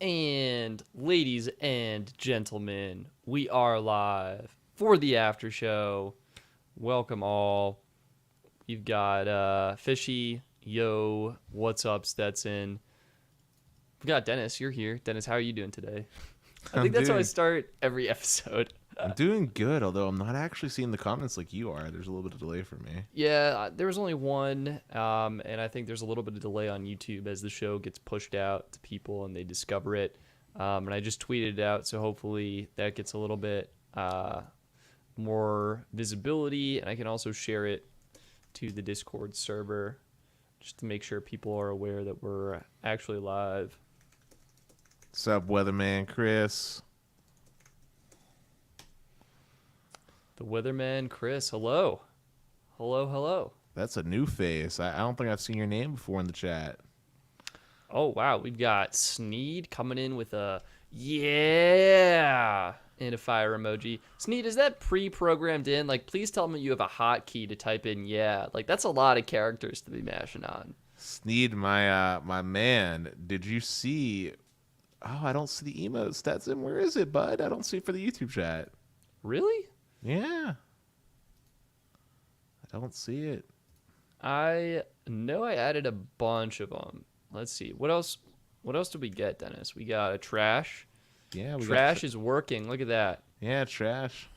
And ladies and gentlemen, we are live for the after show. Welcome all. You've got Fishy, Yo, what's up, Stetson? We got Dennis, you're here. Dennis, how are you doing today? I think that's how I start every episode. I'm doing good, although I'm not actually seeing the comments like you are. There's a little bit of delay for me. Yeah, there was only one, and I think there's a little bit of delay on YouTube as the show gets pushed out to people and they discover it. And I just tweeted it out, so hopefully that gets a little bit more visibility, and I can also share it to the Discord server just to make sure people are aware that we're actually live. What's up, Weatherman Chris? The Weatherman Chris, hello. Hello. That's a new face. I don't think I've seen your name before in the chat. Oh, wow. We've got Sneed coming in with a yeah and a fire emoji. Sneed, is that pre-programmed in? Like, please tell me you have a hotkey to type in yeah. Like, that's a lot of characters to be mashing on. Sneed, my man, did you see... Oh, I don't see the emote, Stetson. Where is it, bud? I don't see it for the YouTube chat. Really? Yeah. I don't see it. I know I added a bunch of them. Let's see. What else did we get, Dennis? We got a trash. Yeah, trash is working. Look at that. Yeah, trash.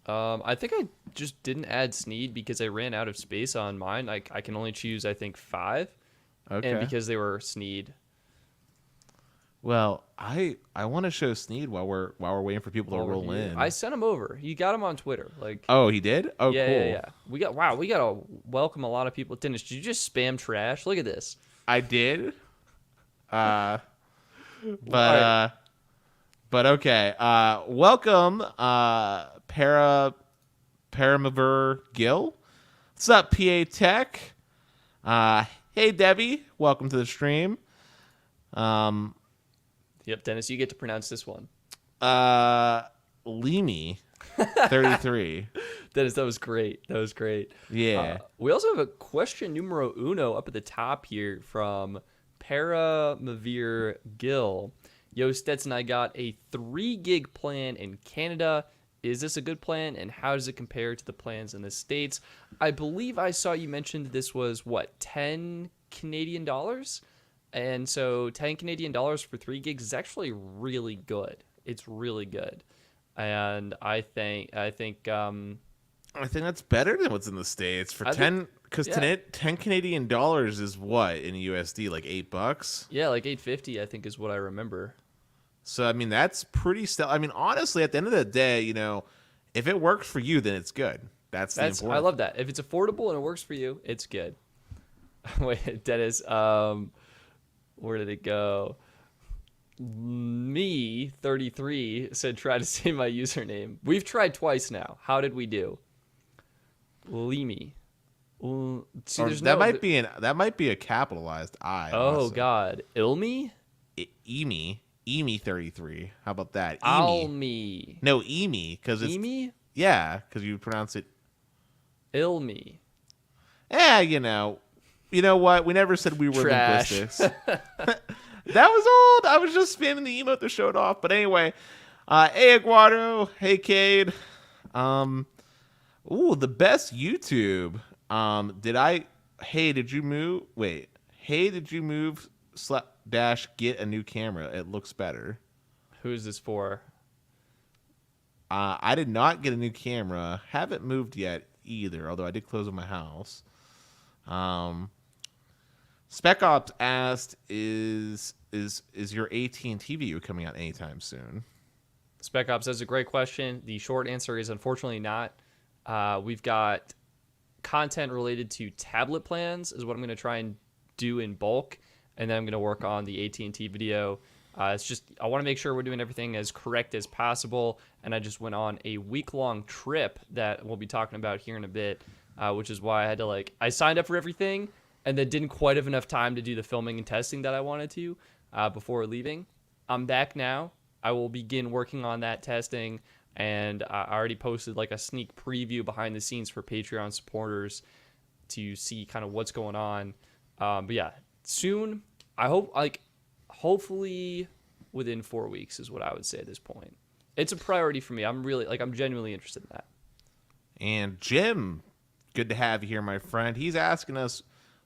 I think I just didn't add Sneed because I ran out of space on mine. I can only choose, I think, 5. Okay. And because they were Sneed. Well, I want to show Sneed while we're waiting for people to roll in. I sent him over. You got him on Twitter. Like. Oh, he did? Oh, yeah, cool. Yeah. We gotta welcome a lot of people. Dennis, did you just spam trash? Look at this. I did. But okay. Welcome, Paramaver Gill. What's up, PA Tech? Hey, Debbie. Welcome to the stream. Yep, Dennis, you get to pronounce this one. Limi, 33. Dennis, that was great. Yeah. We also have a question numero uno up at the top here from Paramavir Gill. Yo, Stetson, I got a 3 gig plan in Canada. Is this a good plan, and how does it compare to the plans in the States? I believe I saw you mentioned this was, 10 Canadian dollars? And so 10 Canadian dollars for 3 gigs is actually really good. It's really good. And I think that's better than what's in the States for 10 Canadian dollars is what in USD, like $8? Yeah, like $8.50 I think is what I remember. So I mean that's pretty I mean honestly at the end of the day, if it works for you then it's good. That's the important. I love that. If it's affordable and it works for you, it's good. Wait, Dennis, where did it go? Me, 33, said try to say my username. We've tried twice now. How did we do? Limi. See, that might be a capitalized I. Oh, also. God. Ilmi? Emi 33. How about that? Almi. No, Emi, because it's Emi? Yeah, because you pronounce it Ilmi. Yeah, you know what? We never said we were Trash. linguistics. That was old. I was just spamming the emote to show it off. But anyway, hey Aguado, hey Cade. The best YouTube. Did you move? Wait. Hey, did you move / get a new camera? It looks better. Who is this for? I did not get a new camera. Haven't moved yet either, although I did close on my house. Spec Ops asked, is your AT&T video coming out anytime soon? Spec Ops, that's a great question. The short answer is unfortunately not. We've got content related to tablet plans is what I'm going to try and do in bulk, and then I'm going to work on the AT&T video. It's just I want to make sure we're doing everything as correct as possible, and I just went on a week-long trip that we'll be talking about here in a bit, which is why I had to I signed up for everything and then didn't quite have enough time to do the filming and testing that I wanted to before leaving. I'm back now. I will begin working on that testing, and I already posted a sneak preview behind the scenes for Patreon supporters to see kind of what's going on. But yeah, soon I hope hopefully within 4 weeks is what I would say at this point. It's a priority for me. I'm genuinely interested in that. And Jim, good to have you here, my friend. He's asking us,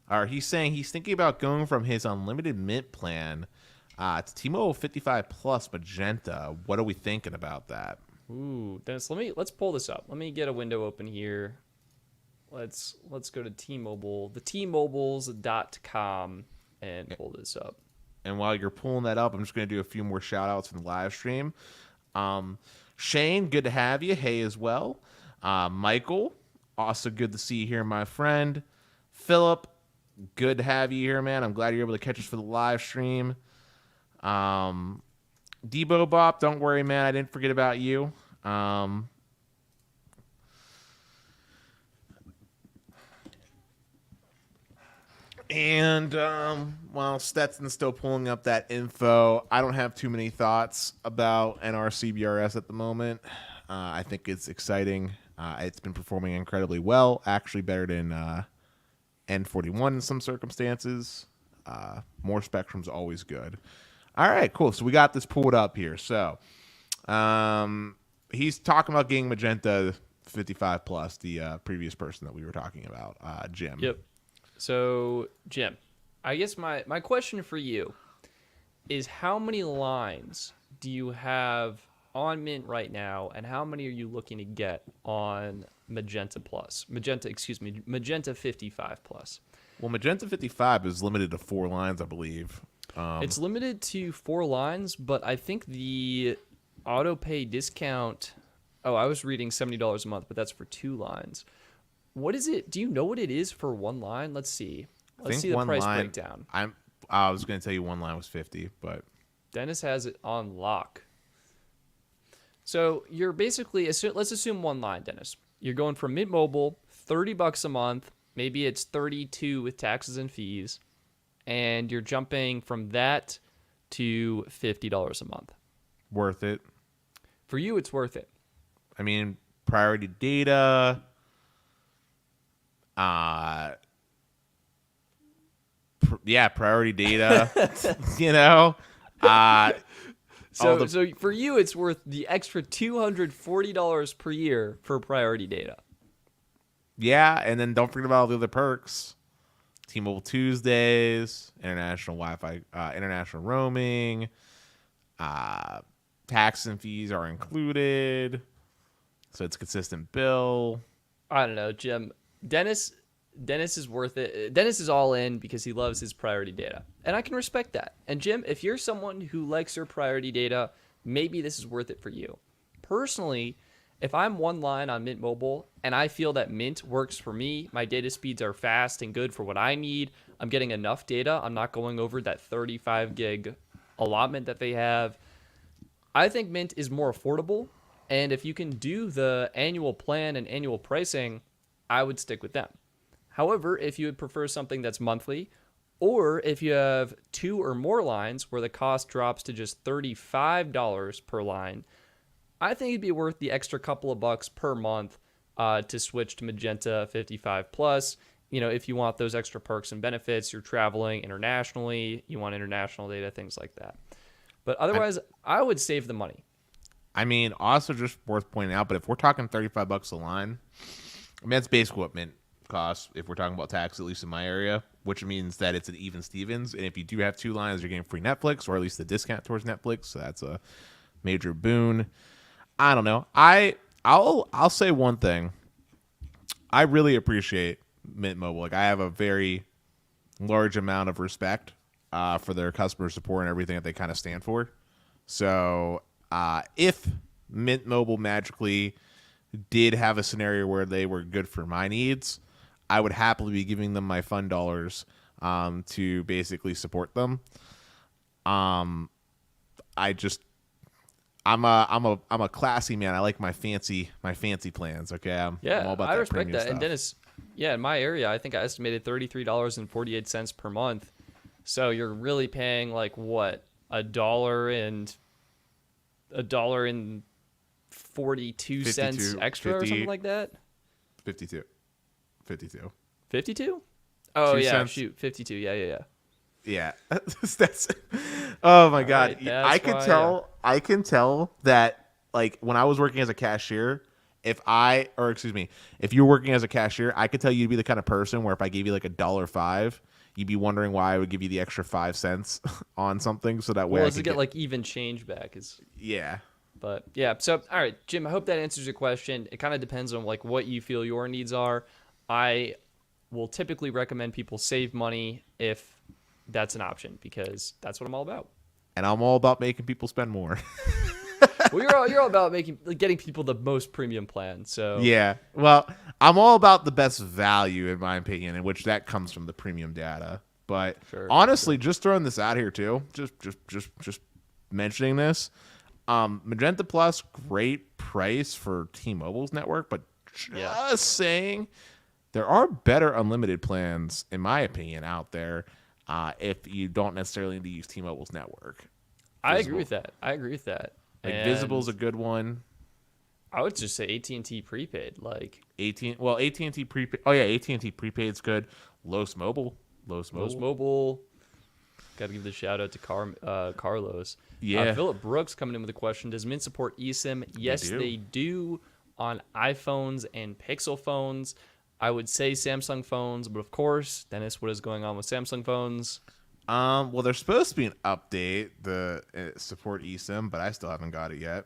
or he's saying he's thinking about going from his unlimited Mint plan to T-Mobile 55 Plus Magenta. What are we thinking about that? Ooh, Dennis, let's pull this up. Let me get a window open here. Let's go to T-Mobile, the T-Mobiles.com, and pull this up. And while you're pulling that up, I'm just going to do a few more shout outs from the live stream. Shane, good to have you. Hey, as well. Michael, also good to see you here, my friend. Philip, good to have you here, man. I'm glad you're able to catch us for the live stream. Debo Bop, don't worry, man. I didn't forget about you. While Stetson's still pulling up that info, I don't have too many thoughts about NRCBRS at the moment. I think it's exciting. It's been performing incredibly well, actually better than N41 in some circumstances. More spectrum's always good. All right, cool. So we got this pulled up here. So he's talking about getting Magenta 55 Plus, the previous person that we were talking about, Jim. Yep. So, Jim, I guess my question for you is how many lines do you have on Mint right now, and how many are you looking to get on Magenta 55 Plus? Well, Magenta 55 is limited to 4 lines, I believe. It's limited to 4 lines, but I think the auto pay discount... Oh, I was reading $70 a month, but that's for 2 lines. What is it? Do you know what it is for 1 line? Let's see. Let's see the price breakdown. I was going to tell you 1 line was 50, but Dennis has it on lock. So you're basically, let's assume 1 line, Dennis. You're going from Mint Mobile, $30 a month. Maybe it's $32 with taxes and fees, and you're jumping from that to $50 a month. Worth it. For you, it's worth it. I mean, priority data. Priority data. You know. So for you, it's worth the extra $240 per year for priority data. Yeah, and then don't forget about all the other perks. T-Mobile Tuesdays, international Wi-Fi, international roaming, tax and fees are included, so it's a consistent bill. I don't know, Jim. Dennis is worth it. Dennis is all in because he loves his priority data, and I can respect that. And Jim, if you're someone who likes your priority data, maybe this is worth it for you. Personally, if I'm 1 line on Mint Mobile and I feel that Mint works for me, my data speeds are fast and good for what I need, I'm getting enough data, I'm not going over that 35 gig allotment that they have, I think Mint is more affordable. And if you can do the annual plan and annual pricing, I would stick with them. However, if you would prefer something that's monthly, or if you have 2 or more lines where the cost drops to just $35 per line, I think it'd be worth the extra couple of bucks per month to switch to Magenta 55 Plus. You know, if you want those extra perks and benefits, you're traveling internationally, you want international data, things like that. But otherwise, I would save the money. I mean, also just worth pointing out, but if we're talking $35 a line, I mean, that's basically what Mint costs if we're talking about tax, at least in my area, which means that it's an even Stevens. And if you do have 2 lines, you're getting free Netflix, or at least the discount towards Netflix. So that's a major boon. I don't know. I'll say one thing. I really appreciate Mint Mobile. Like, I have a very large amount of respect for their customer support and everything that they kind of stand for. So if Mint Mobile magically did have a scenario where they were good for my needs, I would happily be giving them my fund dollars to basically support them. I'm a classy man. I like my fancy plans. Okay, I'm all about I that respect that. stuff. And Dennis, in my area, I think I estimated $33.48 per month. So you're really paying like what, $1.42 extra or something like that. 52. 52? Oh, 2 yeah, cents. shoot, 52. Yeah. Yeah, that's Oh my All god, right, that's why. I can tell that like when I was working as a cashier, if you were working as a cashier, I could tell you'd be the kind of person where if I gave you like $1.05, you'd be wondering why I would give you the extra 5 cents on something so that way Well, I to could get get. like even change back is. Yeah. But yeah, so all right, Jim, I hope that answers your question. It kind of depends on like what you feel your needs are. I will typically recommend people save money if that's an option because that's what I'm all about. And I'm all about making people spend more. Well, you're all about getting people the most premium plan. So Yeah. Well, I'm all about the best value in my opinion, in which that comes from the premium data. But sure, honestly, just throwing this out here too, just mentioning this, Magenta Plus, great price for T-Mobile's network, but just saying there are better unlimited plans, in my opinion, out there if you don't necessarily need to use T-Mobile's network. I agree with that. Like And Visible's a good one. I would just say AT&T prepaid. Like AT&T prepaid. Oh yeah, AT&T prepaid's good. Los Mobile. Most Mobile. Got to give the shout out to Carlos. Yeah. Philip Brooks coming in with a question. Does Mint support eSIM? Yes, they do on iPhones and Pixel phones. I would say Samsung phones, but of course, Dennis, what is going on with Samsung phones? Well, there's supposed to be an update to support eSIM, but I still haven't got it yet.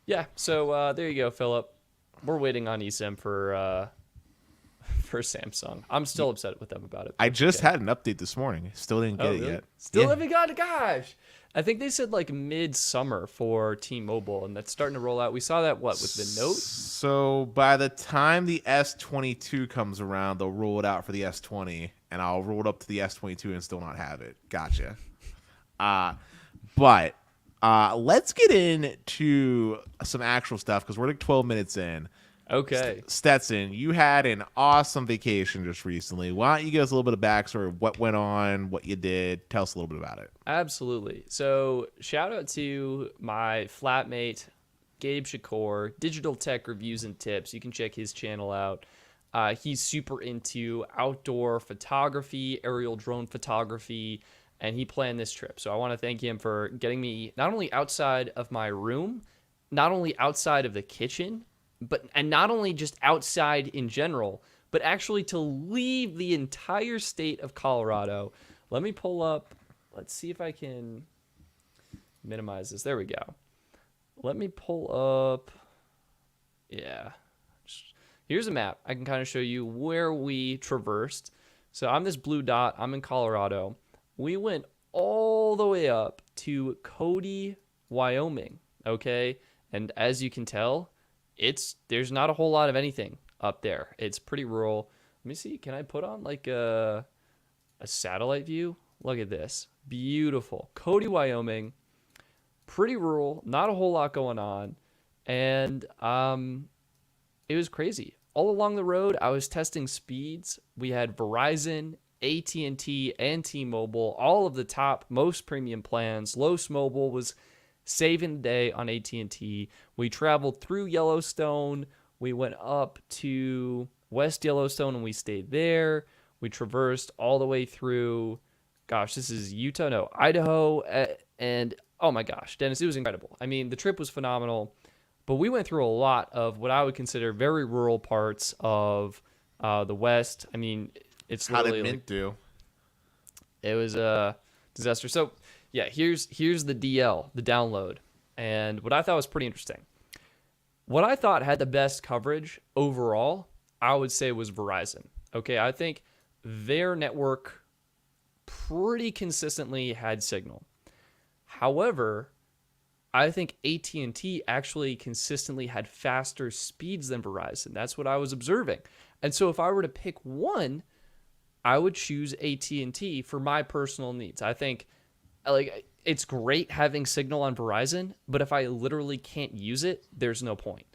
Yeah, so there you go, Philip. We're waiting on eSIM for Samsung. I'm still upset with them about it. I just had an update this morning. Still didn't get it really? yet. Still haven't got it. Gosh, I think they said like mid-summer for T-Mobile, and that's starting to roll out. We saw that with the Note. So by the time the S22 comes around, they'll roll it out for the S20, and I'll roll it up to the S22 and still not have it. Gotcha. But let's get into some actual stuff because we're like 12 minutes in. Okay. Stetson, you had an awesome vacation just recently. Why don't you give us a little bit of backstory of what went on, what you did? Tell us a little bit about it. Absolutely. So shout out to my flatmate, Gabe Shakur, Digital Tech Reviews and Tips. You can check his channel out. He's super into outdoor photography, aerial drone photography, and he planned this trip. So I want to thank him for getting me not only outside of my room, not only outside of the kitchen, and not only just outside in general, but actually to leave the entire state of Colorado. Let me pull up. Let's see if I can minimize this. There we go. Let me pull up. Yeah. Here's a map. I can kind of show you where we traversed. So I'm this blue dot. I'm in Colorado. We went all the way up to Cody, Wyoming. Okay. And as you can tell, there's not a whole lot of anything up there. It's pretty rural. Let me see. Can I put on like a satellite view? Look at this. Beautiful. Cody, Wyoming. Pretty rural. Not a whole lot going on. And it was crazy. All along the road, I was testing speeds. We had Verizon, AT&T, and T-Mobile, all of the top, most premium plans. Los Mobile was saving the day on AT&T. We traveled through Yellowstone. We went up to West Yellowstone and we stayed there. We traversed all the way through, gosh, this is Utah, no, Idaho. And oh my gosh, Dennis, it was incredible. I mean, the trip was phenomenal, but we went through a lot of what I would consider very rural parts of the West. I mean, it's literally. How did Mint do? It was a disaster. So, yeah, here's the DL, the download. And what I thought was pretty interesting. What I thought had the best coverage overall, I would say was Verizon. Okay, I think their network pretty consistently had signal. However, I think AT&T actually consistently had faster speeds than Verizon. That's what I was observing. And so if I were to pick one, I would choose AT&T for my personal needs. I think like it's great having signal on Verizon, but if I literally can't use it, there's no point.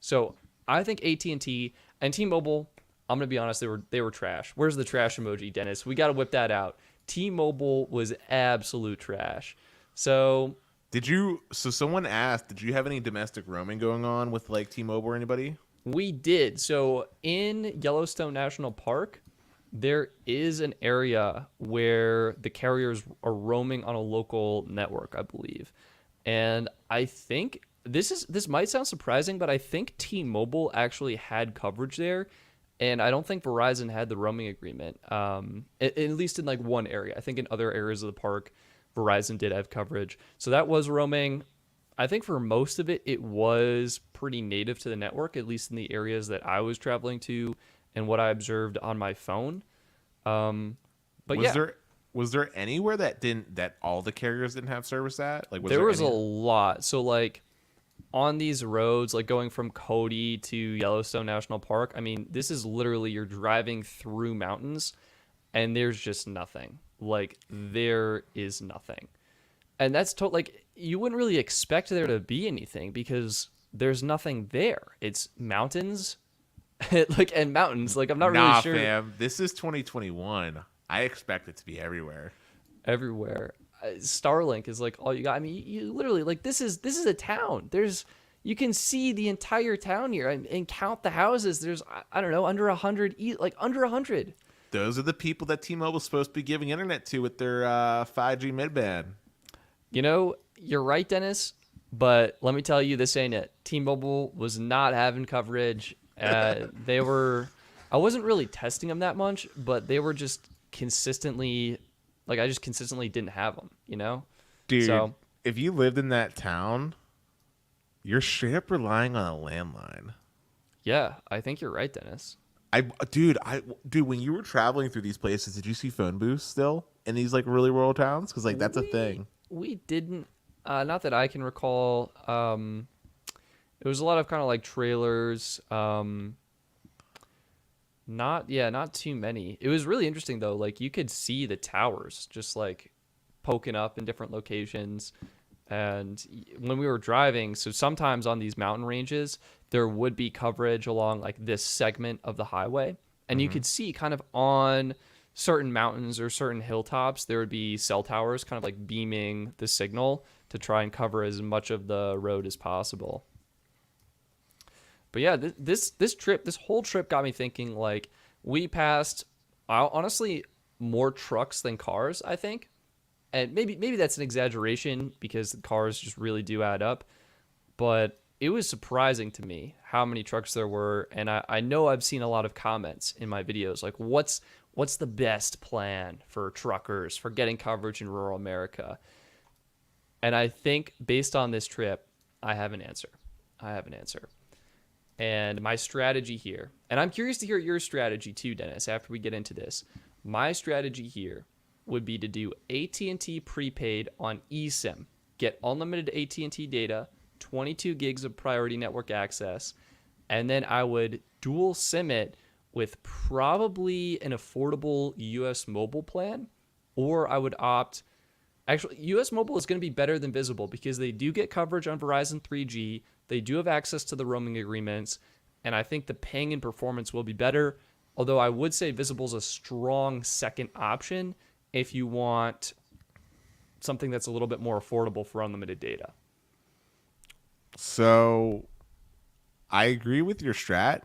So I think AT&T and T-Mobile, I'm gonna be honest, they were trash. Where's the trash emoji, Dennis? We got to whip that out. T-Mobile was absolute trash. So someone asked, did you have any domestic roaming going on with like T-Mobile or anybody? we did. So in Yellowstone National Park, there is an area where the carriers are roaming on a local network, I believe. And I think this might sound surprising, but I think T-Mobile actually had coverage there, and I don't think Verizon had the roaming agreement. At least in like one area. I think in other areas of the park, Verizon did have coverage. So that was roaming. I think for most of it, it was pretty native to the network, at least in the areas that I was traveling to and what I observed on my phone. But was there anywhere that all the carriers didn't have service at? Like there was a lot. So like on these roads, like going from Cody to Yellowstone National Park, I mean, this is literally you're driving through mountains and there's just nothing. Like there is nothing. And that's like you wouldn't really expect there to be anything because there's nothing there. It's mountains, and mountains. Like I'm not really sure. Fam, this is 2021. I expect it to be everywhere. Everywhere. Starlink is like all you got. I mean, you literally like this is a town. You can see the entire town here and count the houses. There's I don't know under 100, like under 100. Those are the people that T-Mobile's supposed to be giving internet to with their 5G midband. You know, you're right, Dennis, but let me tell you, this ain't it. T-Mobile was not having coverage. I wasn't really testing them that much, but they were just consistently, like I just consistently didn't have them, you know? Dude, so, if you lived in that town, you're straight up relying on a landline. Yeah, I think you're right, Dennis. Dude, when you were traveling through these places, did you see phone booths still in these like really rural towns? Because like that's a thing. We didn't, not that I can recall. It was a lot of kind of like trailers. Not too many. It was really interesting though. Like you could see the towers just like poking up in different locations. And when we were driving, so sometimes on these mountain ranges, there would be coverage along like this segment of the highway. And you could see kind of on certain mountains or certain hilltops, there would be cell towers kind of like beaming the signal to try and cover as much of the road as possible. But yeah, this whole trip got me thinking, like, we passed, honestly, more trucks than cars, I think. And maybe that's an exaggeration because the cars just really do add up. But it was surprising to me how many trucks there were. And I know I've seen a lot of comments in my videos, like, what's the best plan for truckers for getting coverage in rural America? And I think based on this trip, I have an answer. And my strategy here, and I'm curious to hear your strategy too, Dennis, after we get into this. My strategy here would be to do AT&T prepaid on eSIM. Get unlimited AT&T data, 22 gigs of priority network access, and then I would dual SIM it with probably an affordable US mobile plan, or I would opt... Actually, US Mobile is going to be better than Visible because they do get coverage on Verizon 3G. They do have access to the roaming agreements, and I think the ping and performance will be better. Although I would say Visible is a strong second option if you want something that's a little bit more affordable for unlimited data. So I agree with your strat.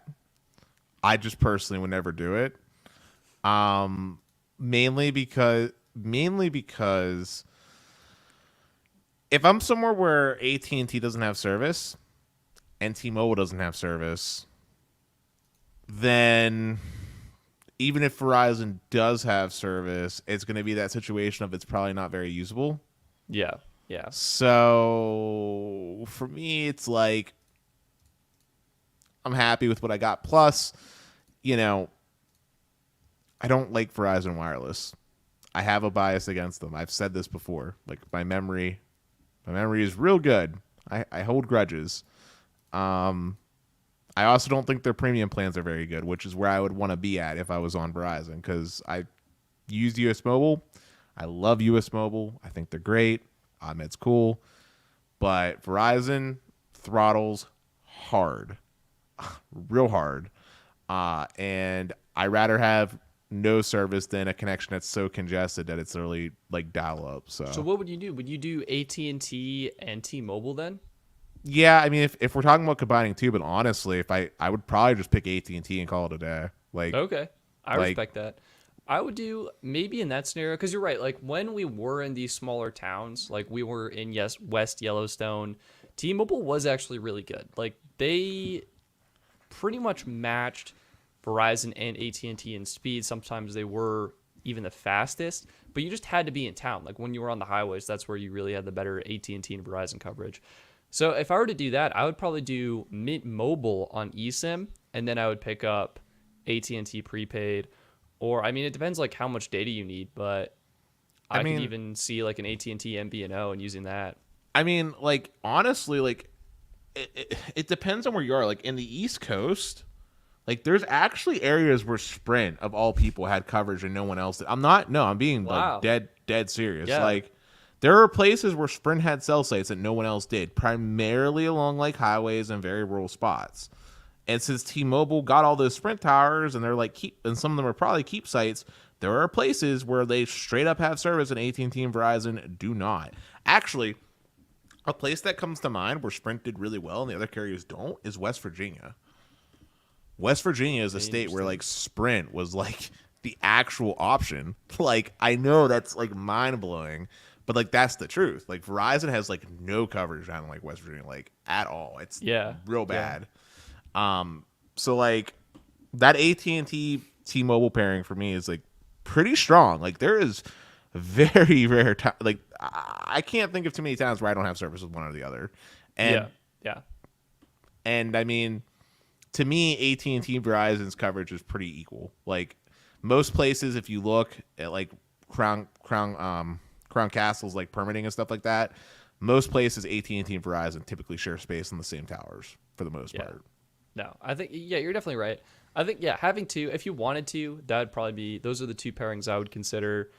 I just personally would never do it. Mainly because if I'm somewhere where AT&T doesn't have service and T-Mobile doesn't have service, then even if Verizon does have service, it's going to be that situation of it's probably not very usable. Yeah. So for me, it's like I'm happy with what I got. Plus, I don't like Verizon Wireless. I have a bias against them. I've said this before. Like my memory is real good. I hold grudges. I also don't think their premium plans are very good, which is where I would want to be at if I was on Verizon, because I used US Mobile. I love US Mobile. I think they're great. Ahmed's cool. But Verizon throttles hard. Real hard. And I rather have no service than a connection that's so congested that it's literally like dial up. So what would you do? Would you do AT&T and T-Mobile then? Yeah, I mean, if we're talking about combining two, but honestly, if I would probably just pick AT&T and call it a day. Like, okay, I respect that. I would do maybe in that scenario, because you're right. Like when we were in these smaller towns, like we were in West Yellowstone, T-Mobile was actually really good. Like they pretty much matched Verizon and AT&T in speed. Sometimes they were even the fastest, but you just had to be in town. Like when you were on the highways, that's where you really had the better AT&T and Verizon coverage. So if I were to do that, I would probably do Mint Mobile on eSIM, and then I would pick up AT&T prepaid. Or I mean, it depends like how much data you need, but I could even see like an AT&T MVNO and using that. I mean, like honestly, like it depends on where you are. Like in the East Coast, like there's actually areas where Sprint of all people had coverage and no one else did. I'm being Wow. like dead serious. Yeah. Like there are places where Sprint had cell sites that no one else did, primarily along like highways and very rural spots. And since T-Mobile got all those Sprint towers and they're like and some of them are probably keep sites, there are places where they straight up have service and AT&T and Verizon do not. Actually, a place that comes to mind where Sprint did really well and the other carriers don't is West Virginia. West Virginia is a state where like Sprint was like the actual option. Like I know that's like mind blowing, but like that's the truth. Like Verizon has like no coverage down in like West Virginia, like at all. It's real bad. So like that AT&T T-Mobile pairing for me is like pretty strong. Like there is very rare time. Like I can't think of too many times where I don't have service with one or the other. And and I mean, to me, AT&T Verizon's coverage is pretty equal. Like most places, if you look at like Crown Castle's like permitting and stuff like that, most places AT&T and Verizon typically share space on the same towers for the most part. No, I think you're definitely right. I think having two, if you wanted to, that'd probably be, those are the two pairings I would consider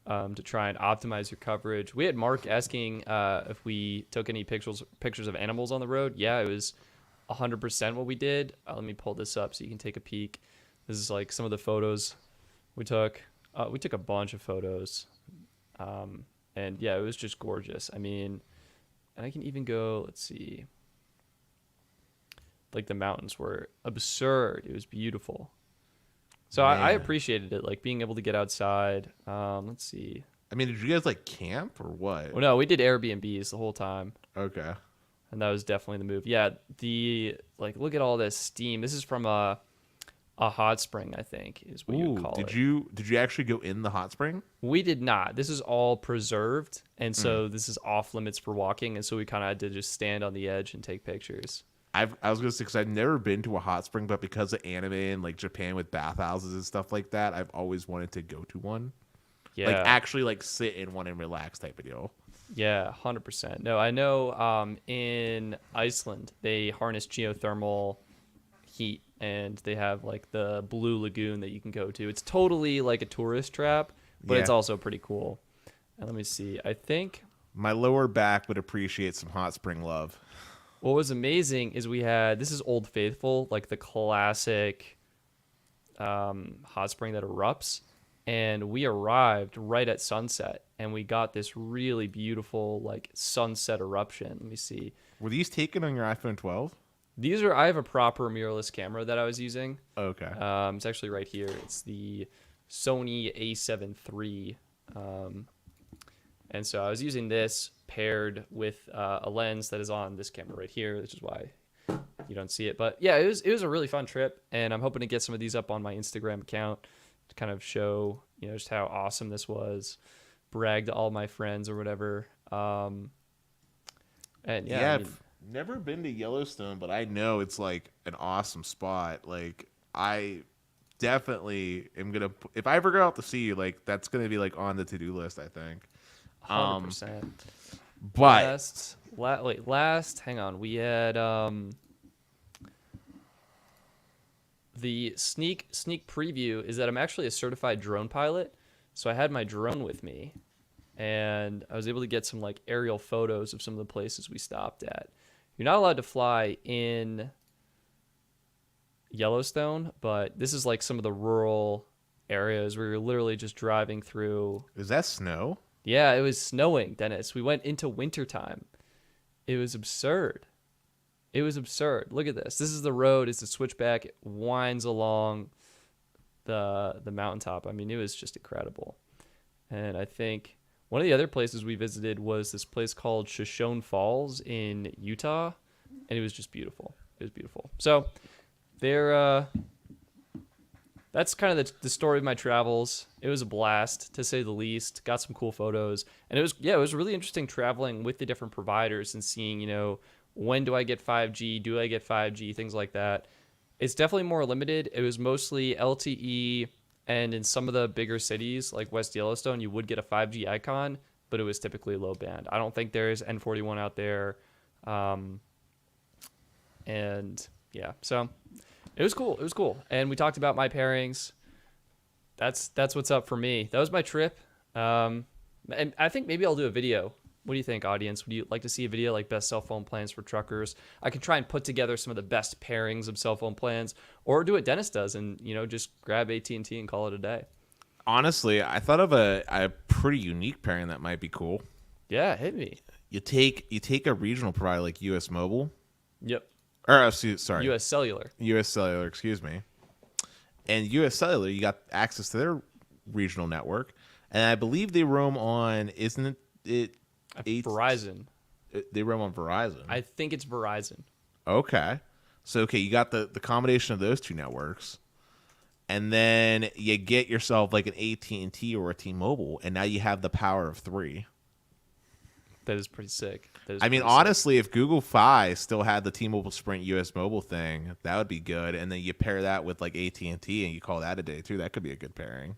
to try and optimize your coverage. We had Mark asking if we took any pictures of animals on the road. Yeah, it was 100% what we did. Let me pull this up so you can take a peek. This is like some of the photos we took. We took a bunch of photos, and yeah, it was just gorgeous. I mean, and I can even go. Let's see. Like the mountains were absurd. It was beautiful. So I appreciated it, like being able to get outside. Let's see. I mean, did you guys like camp or what? Well, no, we did Airbnbs the whole time. Okay. And that was definitely the move. Yeah, look at all this steam. This is from a hot spring, I think, is what you would call it. Did you actually go in the hot spring? We did not. This is all preserved, and so this is off limits for walking, and so we kind of had to just stand on the edge and take pictures. I was gonna say, because I've never been to a hot spring, but because of anime and like Japan with bathhouses and stuff like that, I've always wanted to go to one. Yeah, like actually like sit in one and relax type of deal. Yeah, 100%. No, I know in Iceland they harness geothermal heat, and they have like the Blue Lagoon that you can go to. It's totally like a tourist trap, but it's also pretty cool. And let me see. I think my lower back would appreciate some hot spring love. What was amazing is this is Old Faithful, like the classic hot spring that erupts. And we arrived right at sunset, and we got this really beautiful like sunset eruption. Let me see. Were these taken on your iPhone 12? I have a proper mirrorless camera that I was using. Okay. It's actually right here. It's the Sony A7 III. And so I was using this paired with a lens that is on this camera right here, which is why you don't see it. But yeah, it was a really fun trip, and I'm hoping to get some of these up on my Instagram account to kind of show, just how awesome this was, brag to all my friends or whatever. And I've never been to Yellowstone, but I know it's like an awesome spot. Like I definitely am gonna, if I ever go out to sea, like that's gonna be like on the to-do list, I think. 100%. But last, hang on, we had the sneak preview is that I'm actually a certified drone pilot. So I had my drone with me, and I was able to get some like aerial photos of some of the places we stopped at. You're not allowed to fly in Yellowstone, but this is like some of the rural areas where you're literally just driving through. Is that snow? Yeah, it was snowing, Dennis. We went into wintertime. It was absurd. Look at this. This is the road. It's a switchback. It winds along. the mountaintop. I mean, it was just incredible. And I think one of the other places we visited was this place called Shoshone Falls in Utah, and it was just beautiful. It was beautiful. So there, that's kind of the story of my travels. It was a blast, to say the least. Got some cool photos, and it was really interesting traveling with the different providers and seeing, when do I get 5G? Do I get 5G? Things like that. It's definitely more limited. It was mostly LTE, and in some of the bigger cities like West Yellowstone, you would get a 5G icon, but it was typically low band. I don't think there's N41 out there. And yeah, so it was cool. It was cool. And we talked about my pairings. That's what's up for me. That was my trip. And I think maybe I'll do a video. What do you think, audience? Would you like to see a video like best cell phone plans for truckers? I can try and put together some of the best pairings of cell phone plans, or do what Dennis does and, just grab AT&T and call it a day. Honestly, I thought of a pretty unique pairing that might be cool. Yeah, hit me. You take a regional provider like US Mobile. Yep. Or sorry. US Cellular. US Cellular, excuse me. And US Cellular, you got access to their regional network, and I believe they roam on, isn't it Verizon. They roam on Verizon. I think it's Verizon. Okay. So, you got the combination of those two networks, and then you get yourself like an AT&T or a T-Mobile, and now you have the power of 3. That is pretty sick. Honestly, if Google Fi still had the T-Mobile Sprint US Mobile thing, that would be good. And then you pair that with like AT&T and you call that a day too. That could be a good pairing.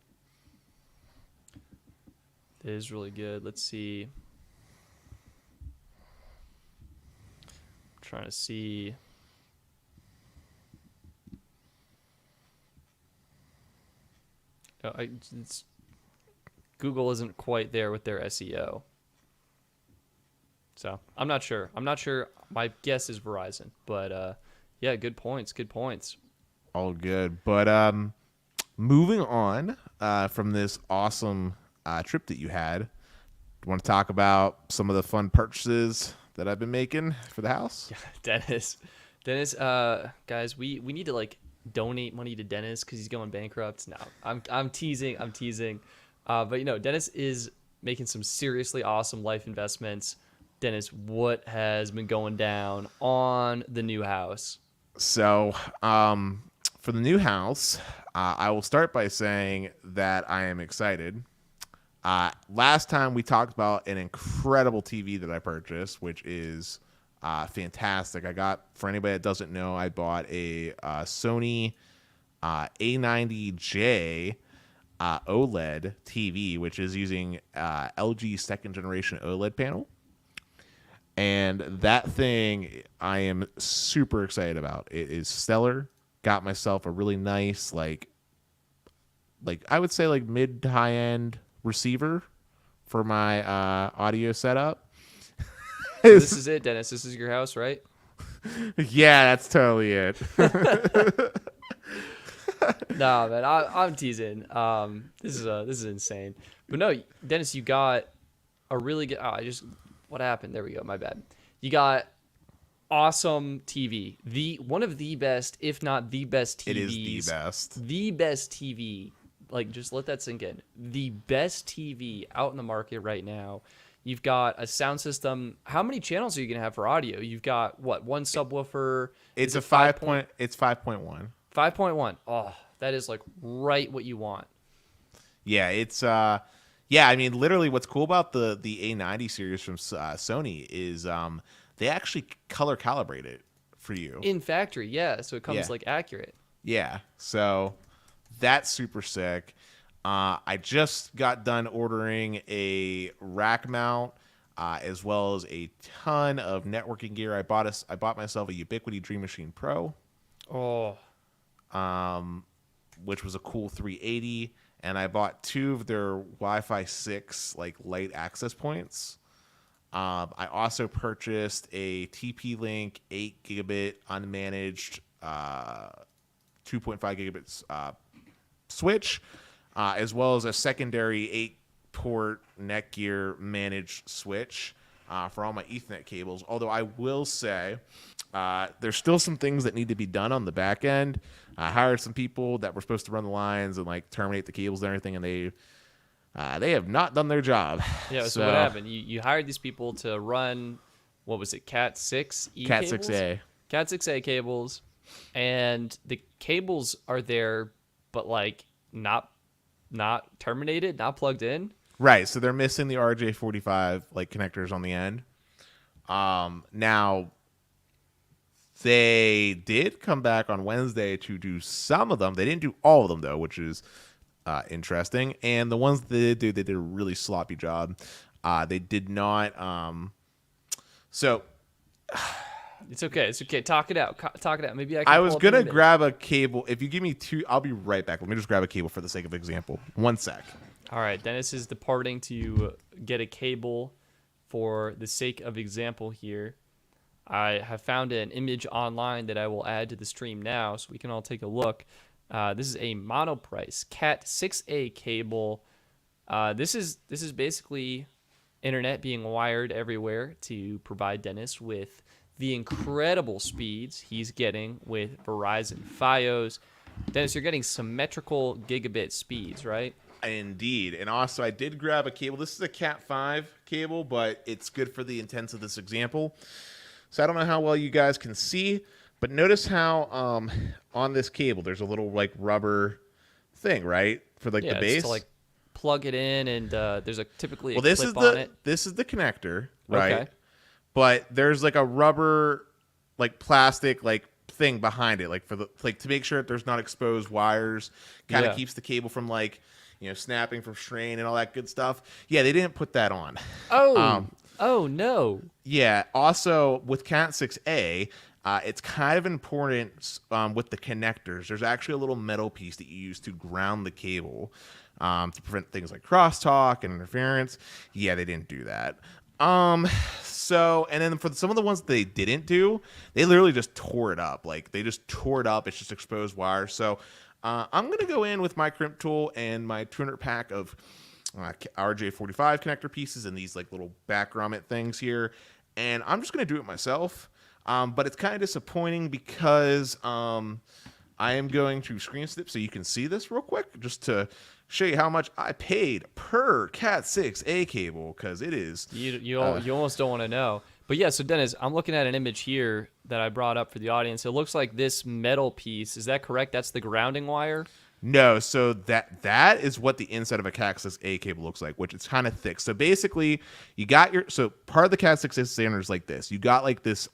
It is really good. Let's see. I'm trying to see. Google isn't quite there with their SEO. So I'm not sure. My guess is Verizon, but yeah, good points. All good. But moving on from this awesome trip that you had, do you want to talk about some of the fun purchases that I've been making for the house? Dennis, guys, we need to like donate money to Dennis because he's going bankrupt. No, I'm teasing. But Dennis is making some seriously awesome life investments. Dennis, what has been going down on the new house? So, for the new house, I will start by saying that I am excited. Last time we talked about an incredible TV that I purchased, which is fantastic. For anybody that doesn't know, I bought a Sony A90J OLED TV, which is using LG second generation OLED panel. And that thing I am super excited about. It is stellar. Got myself a really nice, like I would say like mid to high end receiver for my audio setup. So this is it, Dennis. This is your house, right? Yeah, that's totally it. No, man, I'm teasing. This is insane. But no, Dennis, you got a really good. What happened? There we go. My bad. You got awesome TV. One of the best, if not the best TVs. It is the best. The best TV. Like, just let that sink in. The best TV out in the market right now. You've got a sound system. How many channels are you gonna have for audio? You've got what? One subwoofer. It's a 5.1. It's 5.1. 5.1. Oh, that is like right what you want. Yeah, it's yeah, I mean, literally, what's cool about the A90 series from Sony is they actually color calibrate it for you in factory. Yeah, so it comes like accurate. Yeah, so that's super sick. I just got done ordering a rack mount as well as a ton of networking gear. I bought myself a Ubiquiti Dream Machine Pro. Oh, which was a cool 380. And I bought 2 of their Wi-Fi 6 like light access points. I also purchased a TP-Link 8 gigabit unmanaged 2.5 gigabits switch, as well as a secondary 8-port Netgear managed switch. for all my Ethernet cables. Although I will say there's still some things that need to be done on the back end. I hired some people that were supposed to run the lines and like terminate the cables and everything, and they have not done their job. Yeah. So what happened? You hired these people to run, what was it, Cat 6E Cat cables? 6A. Cat 6A cables, and the cables are there, but like not terminated, not plugged in. Right. So they're missing the RJ45 like connectors on the end. Now they did come back on Wednesday to do some of them. They didn't do all of them though, which is interesting. And the ones that they did do, they did a really sloppy job. They did not. So it's okay. It's okay. Talk it out. Talk it out. Maybe I was gonna grab a cable. If you give me 2, I'll be right back. Let me just grab a cable for the sake of example. 1 sec. All right. Dennis is departing to get a cable for the sake of example here. I have found an image online that I will add to the stream now so we can all take a look. This is a Monoprice Cat 6A cable. This is basically internet being wired everywhere to provide Dennis with the incredible speeds he's getting with Verizon Fios. Dennis, you're getting symmetrical gigabit speeds, right? Indeed. And also, I did grab a cable. This is a Cat 5 cable, but it's good for the intents of this example. So I don't know how well you guys can see, but notice how on this cable there's a little like rubber thing, right, for like the base. To like plug it in, and there's typically a clip on it. This is the connector, right? Okay. But there's like a rubber, like plastic, like thing behind it, like for the to make sure that there's not exposed wires. Kind of keeps the cable from like snapping from strain and all that good stuff. Yeah, they didn't put that on. Oh no. Yeah. Also, with Cat 6A, it's kind of important with the connectors. There's actually a little metal piece that you use to ground the cable to prevent things like crosstalk and interference. Yeah, they didn't do that. So, and then for some of the ones that they didn't do, they literally just tore it up. Like, they just tore it up. It's just exposed wires. So, I'm going to go in with my crimp tool and my 200 pack of RJ45 connector pieces and these like little back grommet things here. And I'm just going to do it myself. But it's kind of disappointing because I am going to screen snip so you can see this real quick just to show you how much I paid per Cat 6A cable, because it is... You almost don't want to know. But yeah, so Dennis, I'm looking at an image here that I brought up for the audience. It looks like this metal piece. Is that correct? That's the grounding wire? No, so that is what the inside of a Cat 6A cable looks like, which it's kind of thick. So basically, you got so part of the Cat 6A standard is like this. You got like this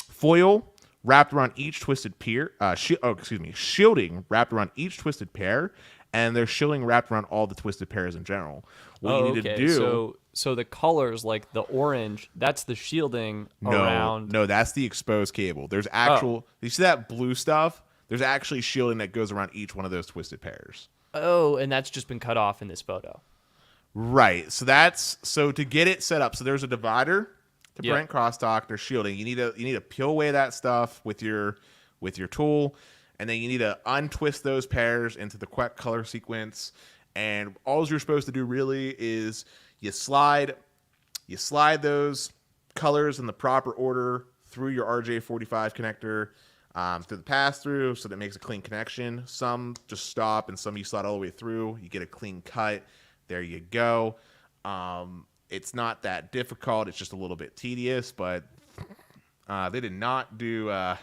foil wrapped around each twisted pair, shielding wrapped around each twisted pair, and there's shielding wrapped around all the twisted pairs in general. What you need to do... So the colors, like the orange, that's the shielding around... No, that's the exposed cable. There's actual... You see that blue stuff? There's actually shielding that goes around each one of those twisted pairs. Oh, and that's just been cut off in this photo. Right. So to get it set up, so there's a divider to prevent crosstalk. There's shielding. You need to peel away that stuff with your tool, and then you need to untwist those pairs into the correct color sequence. And all you're supposed to do really is you slide those colors in the proper order through your RJ45 connector. Through the pass-through, so that makes a clean connection. Some just stop, and some you slide all the way through. You get a clean cut. There you go. It's not that difficult. It's just a little bit tedious, but they did not do a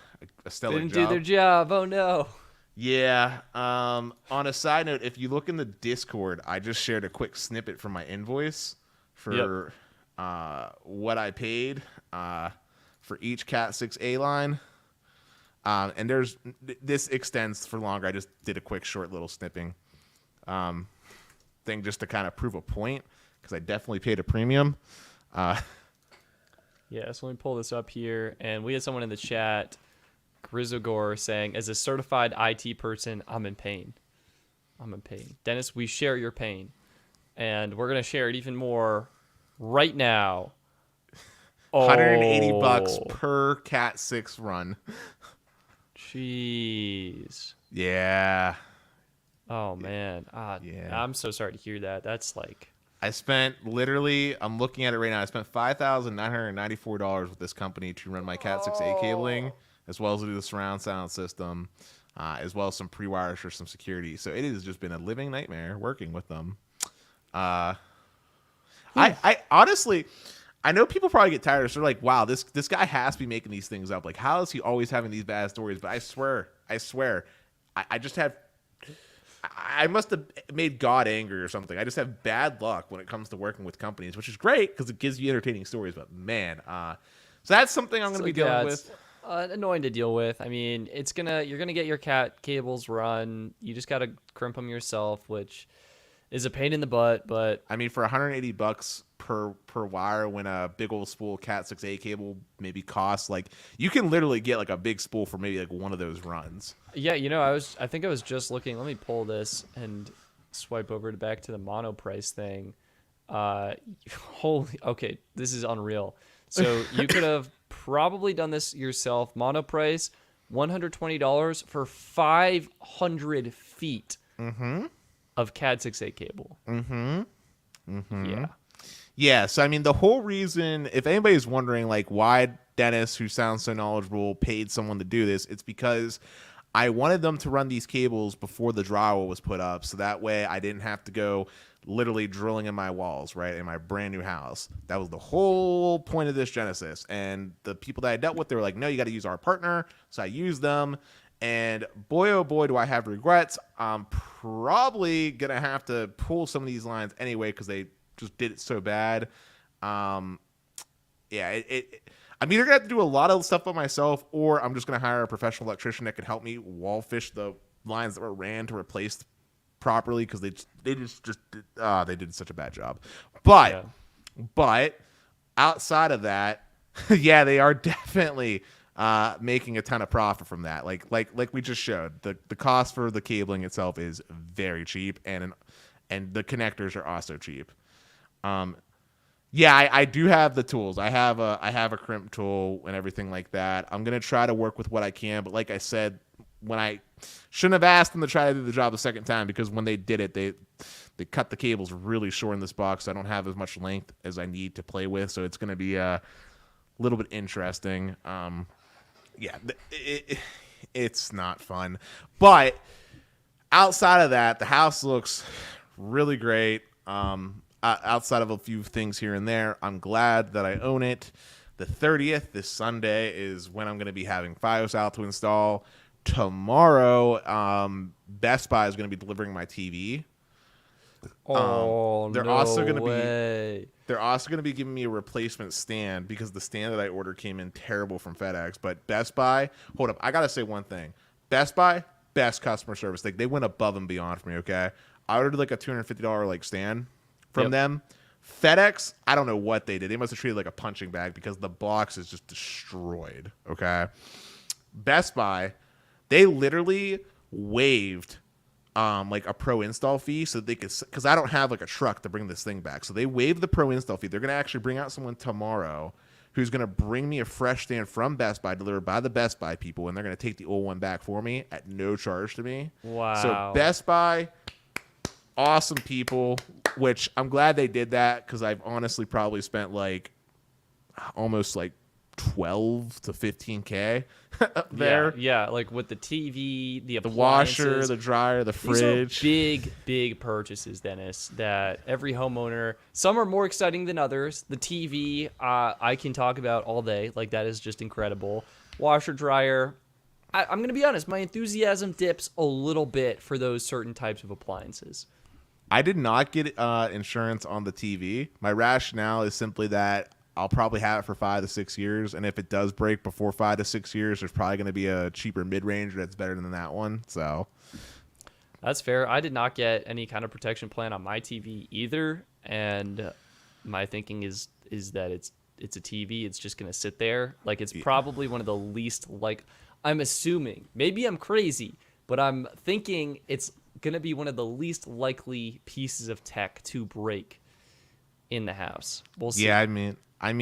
stellar job. Didn't do their job. Oh, no. Yeah. On a side note, if you look in the Discord, I just shared a quick snippet from my invoice for what I paid for each Cat 6A line. And this extends for longer. I just did a quick short little snipping thing just to kind of prove a point, because I definitely paid a premium. Yeah, so let me pull this up here. And we had someone in the chat, Grizzogore, saying, as a certified IT person, I'm in pain. I'm in pain. Dennis, we share your pain. And we're going to share it even more right now. $180 per Cat 6 run. Jeez. Yeah. Oh man. Yeah. I'm so sorry to hear that. That's like I spent literally, I'm looking at it right now. I spent $5,994 with this company to run my Cat 6A cabling, as well as to do the surround sound system, as well as some pre-wires for some security. So it has just been a living nightmare working with them. I honestly, I know people probably get tired. So they're like, wow, this guy has to be making these things up. Like, how is he always having these bad stories? But I swear, I just have, I must have made God angry or something. I just have bad luck when it comes to working with companies, which is great because it gives you entertaining stories. But man, so that's something I'm going to be dealing with. Annoying to deal with. I mean, you're gonna get your cat cables run. You just gotta crimp them yourself, which is a pain in the butt. But I mean, for $180 per wire, when a big old spool Cat 6A cable maybe costs, like, you can literally get like a big spool for maybe like one of those runs. Yeah, I think I was just looking. Let me pull this and swipe over back to the Monoprice thing. Okay, this is unreal. So you could have probably done this yourself. Monoprice, $120 for 500 feet of Cat 6A cable. Yeah, so I mean, the whole reason, if anybody's wondering like why Dennis, who sounds so knowledgeable, paid someone to do this, it's because I wanted them to run these cables before the drywall was put up, so that way I didn't have to go literally drilling in my walls, right, in my brand new house. That was the whole point of this Genesis. And the people that I dealt with, they were like, no, you got to use our partner. So I used them. And boy, oh boy, do I have regrets. I'm probably going to have to pull some of these lines anyway because they just did it so bad. I'm either going to have to do a lot of stuff by myself, or I'm just going to hire a professional electrician that can help me wall fish the lines that were ran to replace properly, because they did such a bad job. But outside of that, yeah, they are definitely making a ton of profit from that. Like we just showed, the cost for the cabling itself is very cheap, and the connectors are also cheap. I do have the tools. I have a crimp tool and everything like that. I'm gonna try to work with what I can, but like I said, when I shouldn't have asked them to try to do the job a second time, because when they did it, they cut the cables really short in this box. So I don't have as much length as I need to play with, so it's going to be a little bit interesting. It's not fun. But outside of that, the house looks really great. Outside of a few things here and there, I'm glad that I own it. The 30th, this Sunday, is when I'm going to be having Fios out to install. Tomorrow, Best Buy is going to be delivering my TV. They're also going to be giving me a replacement stand, because the stand that I ordered came in terrible from FedEx. But Best Buy, hold up, I got to say one thing. Best Buy, best customer service. They went above and beyond for me, okay? I ordered like a $250 like stand from them. FedEx, I don't know what they did. They must have treated it like a punching bag, because the box is just destroyed, okay? Best Buy, they literally waived like a pro install fee, so they could, because I don't have like a truck to bring this thing back. So they waived the pro install fee. They're going to actually bring out someone tomorrow who's going to bring me a fresh stand from Best Buy, delivered by the Best Buy people, and they're going to take the old one back for me at no charge to me. Wow. So Best Buy, awesome people, which I'm glad they did that, because I've honestly probably spent like almost like 12 to 15K there. Yeah, like with the TV, the washer, the dryer, the fridge. These are big purchases, Dennis, that every homeowner, some are more exciting than others. The TV, I can talk about all day. Like, that is just incredible. Washer, dryer, I'm going to be honest, my enthusiasm dips a little bit for those certain types of appliances. I did not get insurance on the TV. My rationale is simply that I'll probably have it for 5 to 6 years, and if it does break before 5 to 6 years, there's probably going to be a cheaper mid-range that's better than that one. So that's fair. I did not get any kind of protection plan on my TV either, and my thinking is that it's a TV. It's just going to sit there. Like, it's probably one of the least, like, I'm assuming, maybe I'm crazy, but I'm thinking it's going to be one of the least likely pieces of tech to break in the house. We'll see. Yeah, I mean, I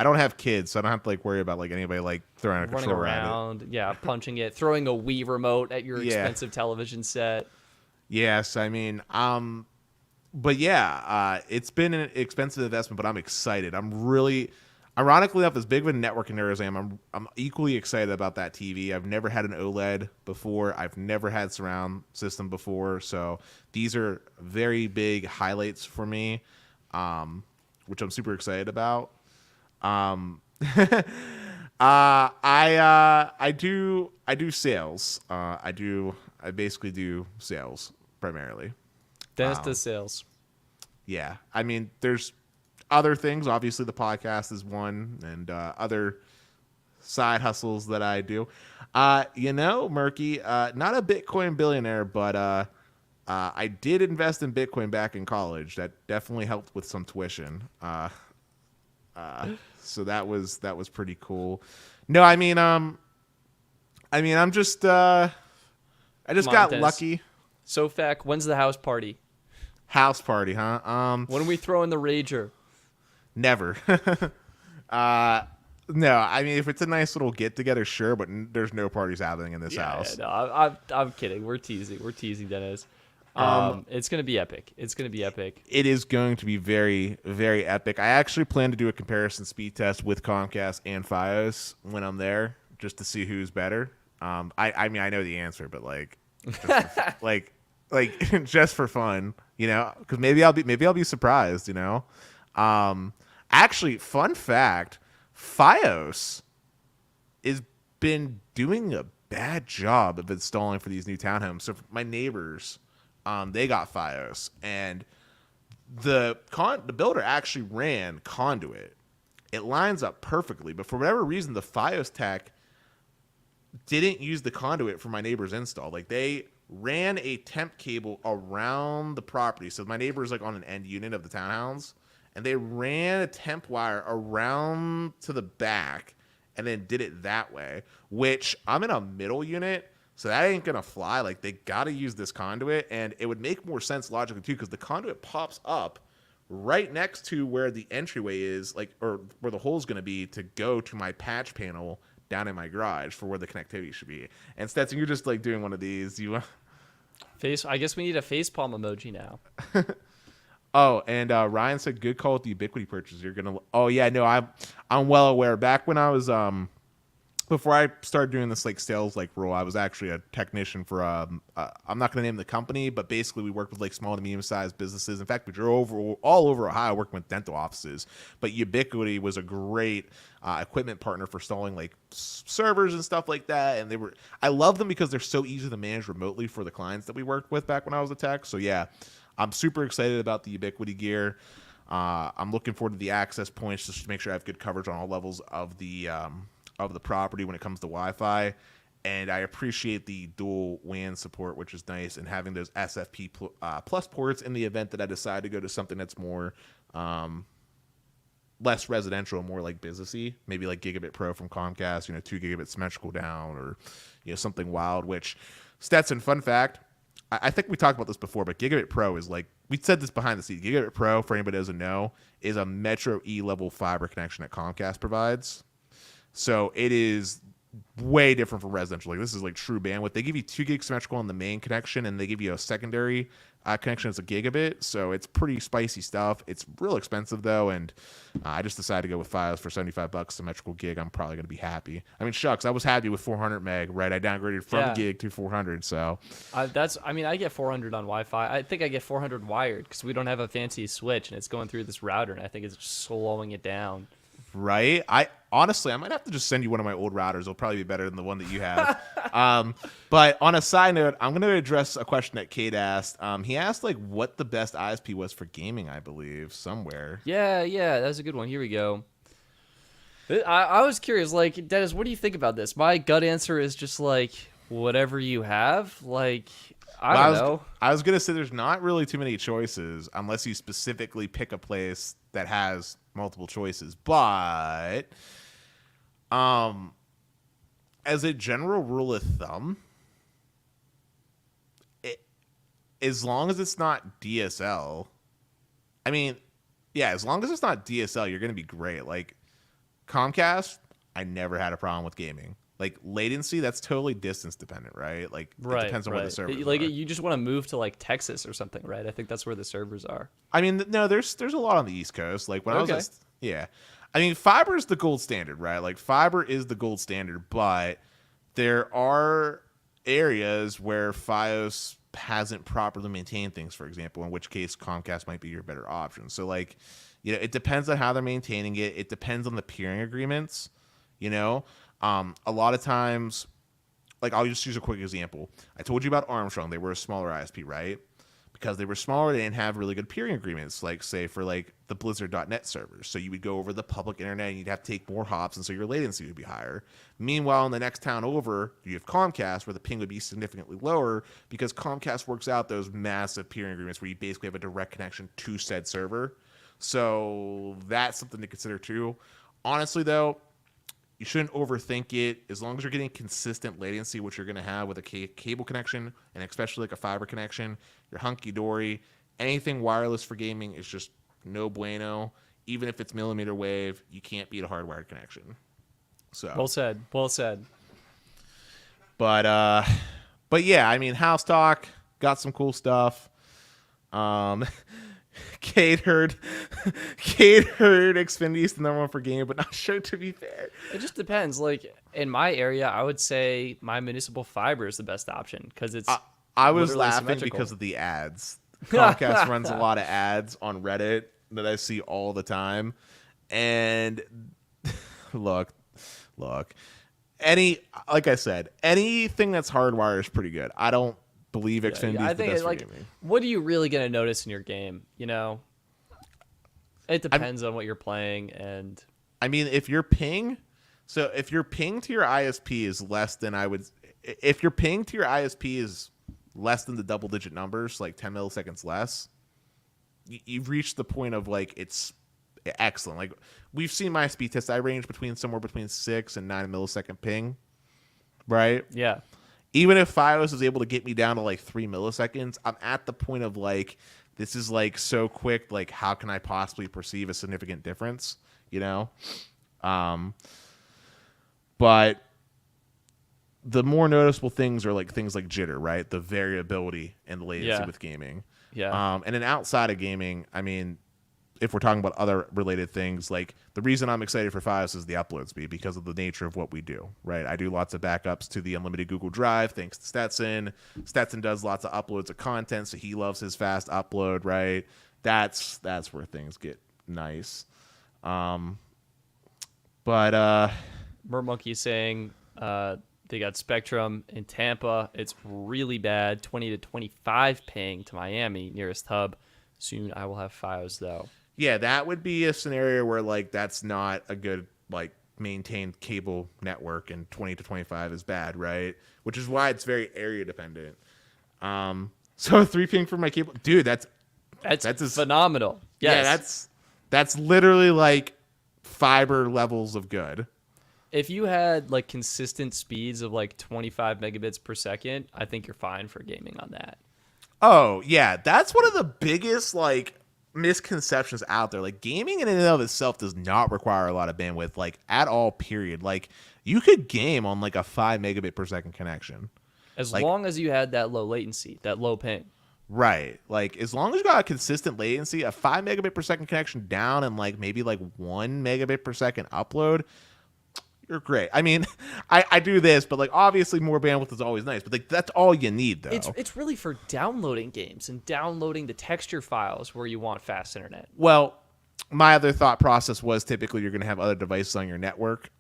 don't have kids, so I don't have to like worry about like anybody like throwing a controller around. Yeah, punching it, throwing a Wii remote at your expensive television set. Yes, I mean, but yeah, it's been an expensive investment, but I'm excited. I'm really, ironically enough, as big of a networking nerd as I am, I'm equally excited about that TV. I've never had an OLED before. I've never had surround system before. So these are very big highlights for me, which I'm super excited about. I do sales. I basically do sales primarily. Dennis does sales. Yeah, I mean, there's other things. Obviously, the podcast is one, and other side hustles that I do. Murky, not a Bitcoin billionaire, but I did invest in Bitcoin back in college. That definitely helped with some tuition. So that was pretty cool. No, I mean, I'm just I just got Dennis. lucky. SoFac, when's the house party? House party, huh? When are we throwing the rager? Never. No, I mean, if it's a nice little get together, sure, but there's no parties happening in this house. Yeah, no, I'm kidding. We're teasing Dennis. It's gonna be epic. It's gonna be epic. It is going to be very, very epic. I actually plan to do a comparison speed test with Comcast and Fios when I'm there, just to see who's better. I mean, I know the answer, but just for, just for fun, because maybe I'll be surprised, Actually, fun fact, Fios has been doing a bad job of installing for these new townhomes. So my neighbors, they got Fios, and the builder actually ran conduit. It lines up perfectly, but for whatever reason, the Fios tech didn't use the conduit for my neighbor's install. They ran a temp cable around the property. So my neighbor's on an end unit of the townhouse, and they ran a temp wire around to the back and then did it that way, which I'm in a middle unit, so that ain't going to fly. They got to use this conduit, and it would make more sense logically, too, because the conduit pops up right next to where the entryway is, or where the hole's going to be to go to my patch panel down in my garage for where the connectivity should be. And Stetson, you're just doing one of these. I guess we need a facepalm emoji now. Oh, and Ryan said, "Good call with the Ubiquity purchase. You're gonna." Oh yeah, no, I'm well aware. Back when I was before I started doing this sales role, I was actually a technician for I'm not gonna name the company, but basically we worked with small to medium sized businesses. In fact, we drove all over Ohio working with dental offices. But Ubiquity was a great equipment partner for installing servers and stuff like that. And I love them because they're so easy to manage remotely for the clients that we worked with back when I was a tech. So yeah. I'm super excited about the Ubiquity gear. I'm looking forward to the access points just to make sure I have good coverage on all levels of the property when it comes to Wi-Fi. And I appreciate the dual WAN support, which is nice, and having those SFP plus ports in the event that I decide to go to something that's more less residential, more businessy, maybe Gigabit Pro from Comcast, 2 gigabit symmetrical down, or something wild. Which, Stetson, fun fact. I think we talked about this before, but Gigabit Pro is we said this behind the scenes. Gigabit Pro, for anybody who doesn't know, is a Metro E level fiber connection that Comcast provides. So it is way different from residential. This is true bandwidth. They give you 2 gig symmetrical on the main connection, and they give you a secondary connection as a gigabit. So it's pretty spicy stuff. It's real expensive though, and I just decided to go with Fios for $75 symmetrical gig. I'm probably going to be happy. I mean, shucks, I was happy with 400 meg, right? I downgraded from gig to 400. So I get 400 on Wi-Fi. I think I get 400 wired because we don't have a fancy switch, and it's going through this router, and I think it's just slowing it down. Right? I might have to just send you one of my old routers. It'll probably be better than the one that you have. But on a side note, I'm going to address a question that Kate asked. He asked what the best ISP was for gaming, I believe, somewhere. Yeah, that's a good one. Here we go. I was curious, Dennis, what do you think about this? My gut answer is just whatever you have. I don't know. I was going to say there's not really too many choices unless you specifically pick a place that has multiple choices. But as a general rule of thumb, as long as it's not DSL, as long as it's not DSL, you're going to be great. Comcast, I never had a problem with gaming. Like latency, that's totally distance dependent, right? Like it depends on where the servers like are. you just want to move to like Texas or something, right? I think that's where the servers are. I mean, no, there's a lot on the East Coast. Like when I Okay. was, yeah, I mean, fiber is the gold standard, right? Like fiber is the gold standard, but there are areas where FiOS hasn't properly maintained things, for example, in which case Comcast might be your better option. So like, you know, it depends on how they're maintaining it. It depends on the peering agreements, you know. A lot of times, like I'll just use a quick example. I told you about Armstrong. They were a smaller ISP, right? Because they were smaller, they didn't have really good peering agreements, like say for like the Blizzard.net servers. So you would go over the public internet and you'd have to take more hops, and so your latency would be higher. Meanwhile, in the next town over, you have Comcast, where the ping would be significantly lower because Comcast works out those massive peering agreements where you basically have a direct connection to said server. So that's something to consider too. Honestly, though, you shouldn't overthink it. As long as you're getting consistent latency, which you're going to have with a cable connection, and especially like a fiber connection, you're hunky-dory. Anything wireless for gaming is just no bueno. Even if it's millimeter wave, you can't beat a hardwired connection. So Well said. Well said. But yeah, I mean, House Talk got some cool stuff. Kate heard Xfinity's the number one for gaming, but not sure, to be fair. It just depends. Like in my area, I would say my municipal fiber is the best option because it's. I was literally laughing symmetrical. because of the ads. Comcast runs a lot of ads on Reddit that I see all the time, and look, like I said, anything that's hardwired is pretty good. I don't believe Xfinity is the best for gaming. What are you really going to notice in your game? You know, it depends on what you're playing, and I mean, if your ping to your ISP is less than if your ping to your ISP is less than the double digit numbers, like 10 milliseconds less, you've reached the point of like it's excellent. Like we've seen my speed tests, I range somewhere between 6 and 9 millisecond ping, right? yeah. Even if FiOS is able to get me down to like 3 milliseconds, I'm at the point of like, this is like so quick, like how can I possibly perceive a significant difference, you know? But the more noticeable things are like things like jitter, right? The variability and the latency with gaming. Yeah. And then outside of gaming, I mean, if we're talking about other related things, like the reason I'm excited for FiOS is the upload speed because of the nature of what we do, right? I do lots of backups to the unlimited Google Drive thanks to Stetson. Stetson does lots of uploads of content, so he loves his fast upload, right? That's where things get nice. But Mermonkey saying they got Spectrum in Tampa. It's really bad. 20 to 25 ping to Miami, nearest hub. Soon I will have FiOS though. yeah, that would be a scenario where like that's not a good like maintained cable network, and 20 to 25 is bad, right? Which is why it's very area dependent. So 3 ping for my cable, dude, that's phenomenal. Yes. Yeah, that's literally like fiber levels of good. If you had like consistent speeds of like 25 megabits per second, I think you're fine for gaming on that. Oh, yeah, that's one of the biggest like misconceptions out there. Like gaming in and of itself does not require a lot of bandwidth, like at all, period. Like you could game on like a 5 megabit per second connection. As like, long as you had that low latency, that low ping. Right. Like as long as you got a consistent latency, a 5 megabit per second connection down and like maybe like 1 megabit per second upload, you're great. I mean, I do this, but like obviously more bandwidth is always nice, but like that's all you need though. It's really for downloading games and downloading the texture files where you want fast internet. Well, my other thought process was typically you're going to have other devices on your network.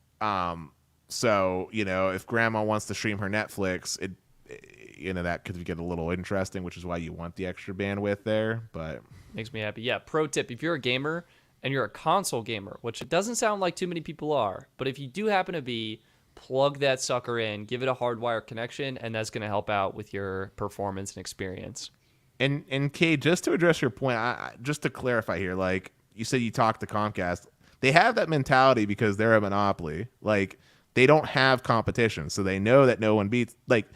So, you know, if grandma wants to stream her Netflix, that could get a little interesting, which is why you want the extra bandwidth there, but makes me happy. Yeah. Pro tip, if you're a gamer and you're a console gamer, which it doesn't sound like too many people are, but if you do happen to be, plug that sucker in, give it a hardwire connection, and that's going to help out with your performance and experience. And Kay, just to address your point, just to clarify here, like you said you talked to Comcast, they have that mentality because they're a monopoly. Like they don't have competition, so they know that no one beats. Like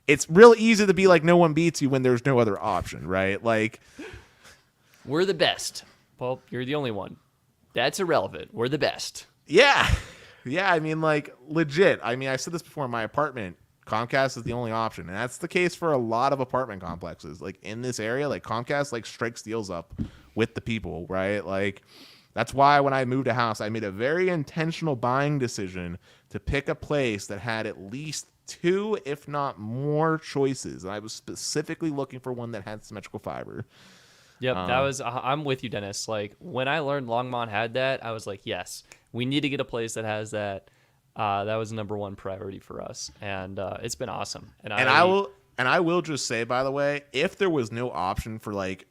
it's real easy to be like no one beats you when there's no other option, right? Like we're the best. Well, you're the only one. That's irrelevant. We're the best. Yeah. Yeah, I mean, like, legit. I mean, I said this before in my apartment. Comcast is the only option, and that's the case for a lot of apartment complexes. Like, in this area, like, Comcast, like, strikes deals up with the people, right? Like, that's why when I moved a house, I made a very intentional buying decision to pick a place that had at least 2, if not more, choices. And I was specifically looking for one that had symmetrical fiber. Yep, that was. I'm with you, Dennis. Like when I learned Longmont had that, I was like, yes, we need to get a place that has that. That was number one priority for us, and it's been awesome. I will just say, by the way, if there was no option for like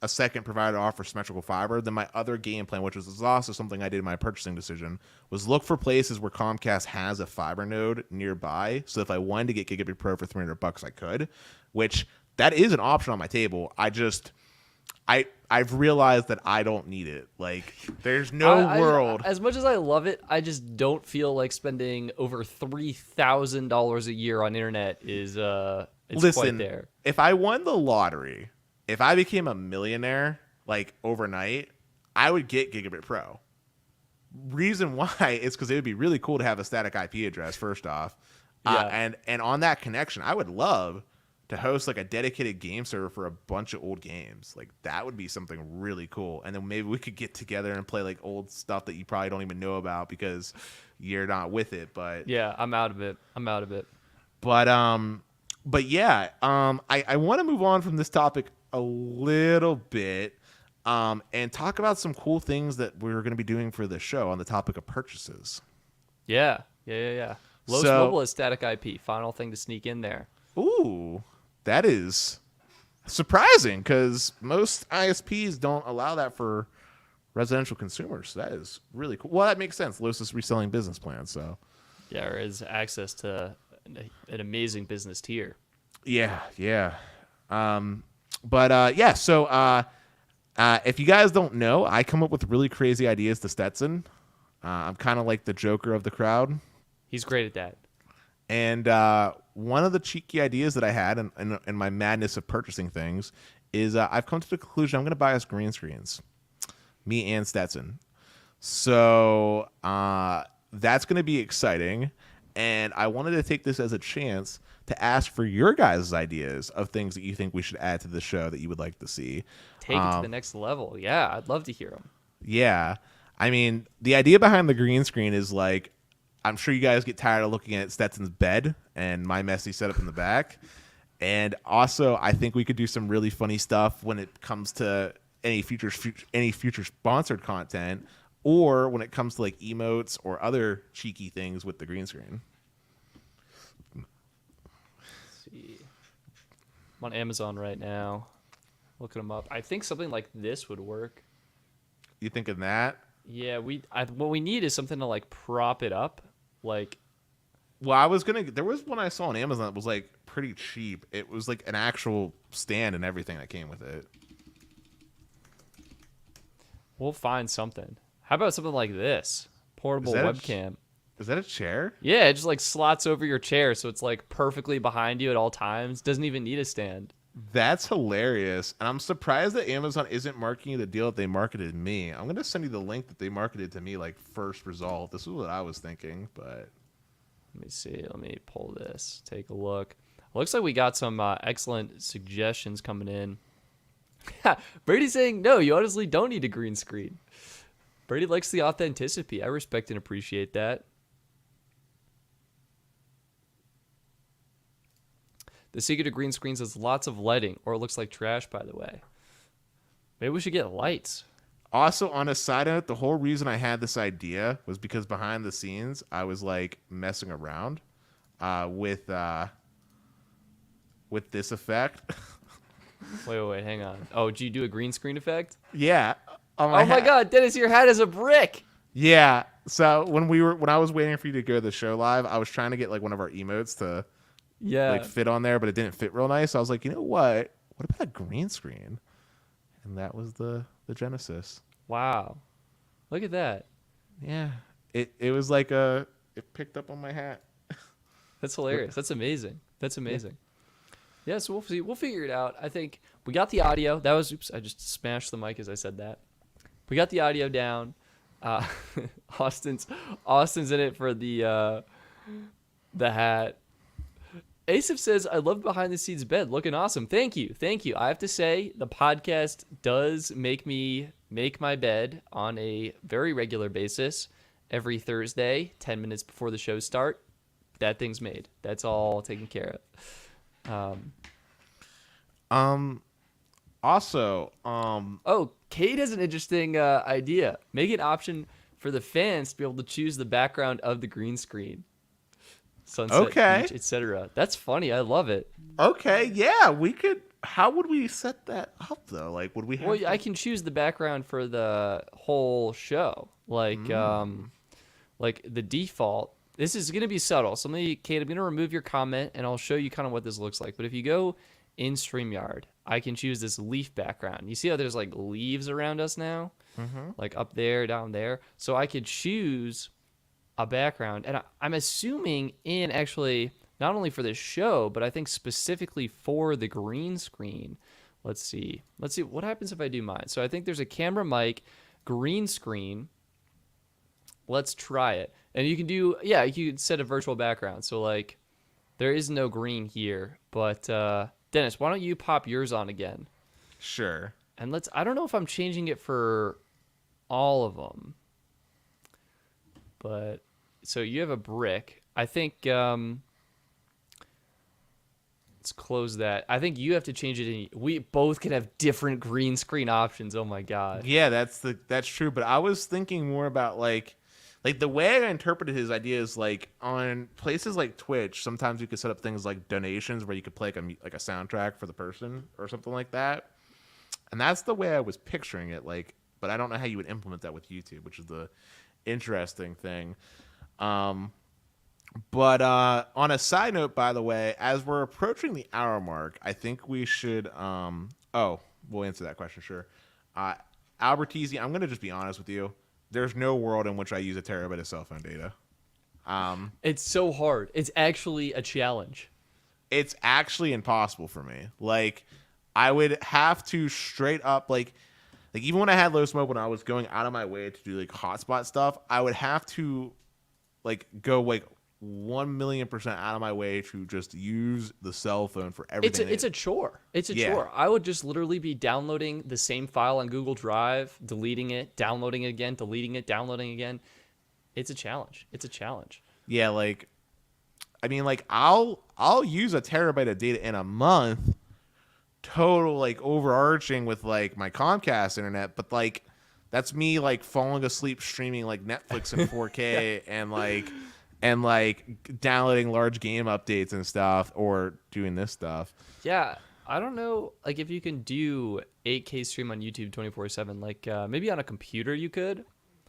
a second provider to offer symmetrical fiber, then my other game plan, which was also something I did in my purchasing decision, was look for places where Comcast has a fiber node nearby. So if I wanted to get Gigabit Pro for $300, I could, which that is an option on my table. I've realized that I don't need it. Like, there's no world. As much as I love it, I just don't feel like spending over $3,000 a year on internet is quite there. If I won the lottery, if I became a millionaire like overnight, I would get Gigabit Pro. Reason why is because it would be really cool to have a static IP address. First off, and on that connection, I would love to host like a dedicated game server for a bunch of old games. Like that would be something really cool. And then maybe we could get together and play like old stuff that you probably don't even know about because you're not with it. But yeah, I'm out of it. But yeah, I want to move on from this topic a little bit and talk about some cool things that we're going to be doing for the show on the topic of purchases. Yeah. Los Mobile is static IP. Final thing to sneak in there. Ooh, that is surprising because most ISPs don't allow that for residential consumers. So that is really cool. Well, that makes sense. Los is reselling business plans, so yeah, there is access to an amazing business tier. Yeah. So if you guys don't know, I come up with really crazy ideas to Stetson. I'm kind of like the Joker of the crowd. He's great at that. And one of the cheeky ideas that I had in my madness of purchasing things is I've come to the conclusion I'm going to buy us green screens, me and Stetson. So that's going to be exciting. And I wanted to take this as a chance to ask for your guys' ideas of things that you think we should add to the show that you would like to see. Take it to the next level. Yeah, I'd love to hear them. Yeah. I mean, the idea behind the green screen is like, I'm sure you guys get tired of looking at Stetson's bed and my messy setup in the back. And also, I think we could do some really funny stuff when it comes to any future sponsored content, or when it comes to like emotes or other cheeky things with the green screen. Let's see. I'm on Amazon right now, looking them up. I think something like this would work. You thinking that? Yeah, what we need is something to like prop it up. Like, well, there was one I saw on Amazon that was like pretty cheap. It was like an actual stand and everything that came with it. We'll find something. How about something like this? Portable webcam. Is that a chair? Yeah, it just like slots over your chair, so it's like perfectly behind you at all times. Doesn't even need a stand. That's hilarious. And I'm surprised that Amazon isn't marketing you the deal that they marketed me. I'm going to send you the link that they marketed to me like first result. This is what I was thinking, but let me see. Let me pull this. Take a look. Looks like we got some excellent suggestions coming in. Brady's saying, no, you honestly don't need a green screen. Brady likes the authenticity. I respect and appreciate that. The secret of green screens is lots of lighting, or it looks like trash, by the way. Maybe we should get lights. Also, on a side note, the whole reason I had this idea was because behind the scenes, I was like messing around with this effect. Wait, hang on. Oh, did you do a green screen effect? Yeah. Oh my God, Dennis, your hat is a brick. Yeah. So when I was waiting for you to go to the show live, I was trying to get like one of our emotes to like fit on there, but it didn't fit real nice. So I was like, you know what? What about a green screen? And that was the genesis. Wow. Look at that. Yeah. It was like it picked up on my hat. That's hilarious. That's amazing. Yeah, so we'll see. We'll figure it out. I think we got the audio. Oops, I just smashed the mic as I said that. We got the audio down. Uh, Austin's Austin's in it for the hat. Asif says, I love behind the scenes bed. Looking awesome. Thank you. Thank you. I have to say, the podcast does make me make my bed on a very regular basis every Thursday, 10 minutes before the show start. That thing's made. That's all taken care of. Oh, Kate has an interesting idea. Make an option for the fans to be able to choose the background of the green screen. Sunset, beach, etc. That's funny. I love it. Okay, yeah, we could. How would we set that up though? Like, would we have? Well, I can choose the background for the whole show. Like the default. This is gonna be subtle. So, Kate, I'm gonna remove your comment and I'll show you kind of what this looks like. But if you go in StreamYard, I can choose this leaf background. You see how there's like leaves around us now, like up there, down there. So I could choose a background, and I'm assuming in actually not only for this show, but I think specifically for the green screen. Let's see what happens if I do mine. So I think there's a camera, mic, green screen. Let's try it. And you can do, you can set a virtual background. So like there is no green here, but Dennis, why don't you pop yours on again? Sure. And I don't know if I'm changing it for all of them. But so you have a brick. I think let's close that. I think you have to change it. We both can have different green screen options. Oh my god. Yeah, that's true. But I was thinking more about like the way I interpreted his idea is like on places like Twitch. Sometimes you could set up things like donations where you could play like a soundtrack for the person or something like that. And that's the way I was picturing it. Like, but I don't know how you would implement that with YouTube, which is the interesting thing. But on a side note, by the way, as we're approaching the hour mark, I think we should we'll answer that question. Sure. Albertese, I'm going to just be honest with you. There's no world in which I use a terabyte of cell phone data. It's so hard. It's actually a challenge. It's actually impossible for me. Like, I would have to straight up like even when I had low smoke, when I was going out of my way to do like hotspot stuff, I would have to like go like 1,000,000% out of my way to just use the cell phone for everything. It's a chore. It's a chore. I would just literally be downloading the same file on Google Drive, deleting it, downloading it again, deleting it, downloading again. It's a challenge. Yeah, like I mean, like I'll use a terabyte of data in a month, total like overarching with like my Comcast internet, but like that's me like falling asleep streaming like Netflix in 4K and downloading large game updates and stuff, or doing this stuff. Yeah, I don't know, like if you can do 8K stream on YouTube 24/7, like maybe on a computer you could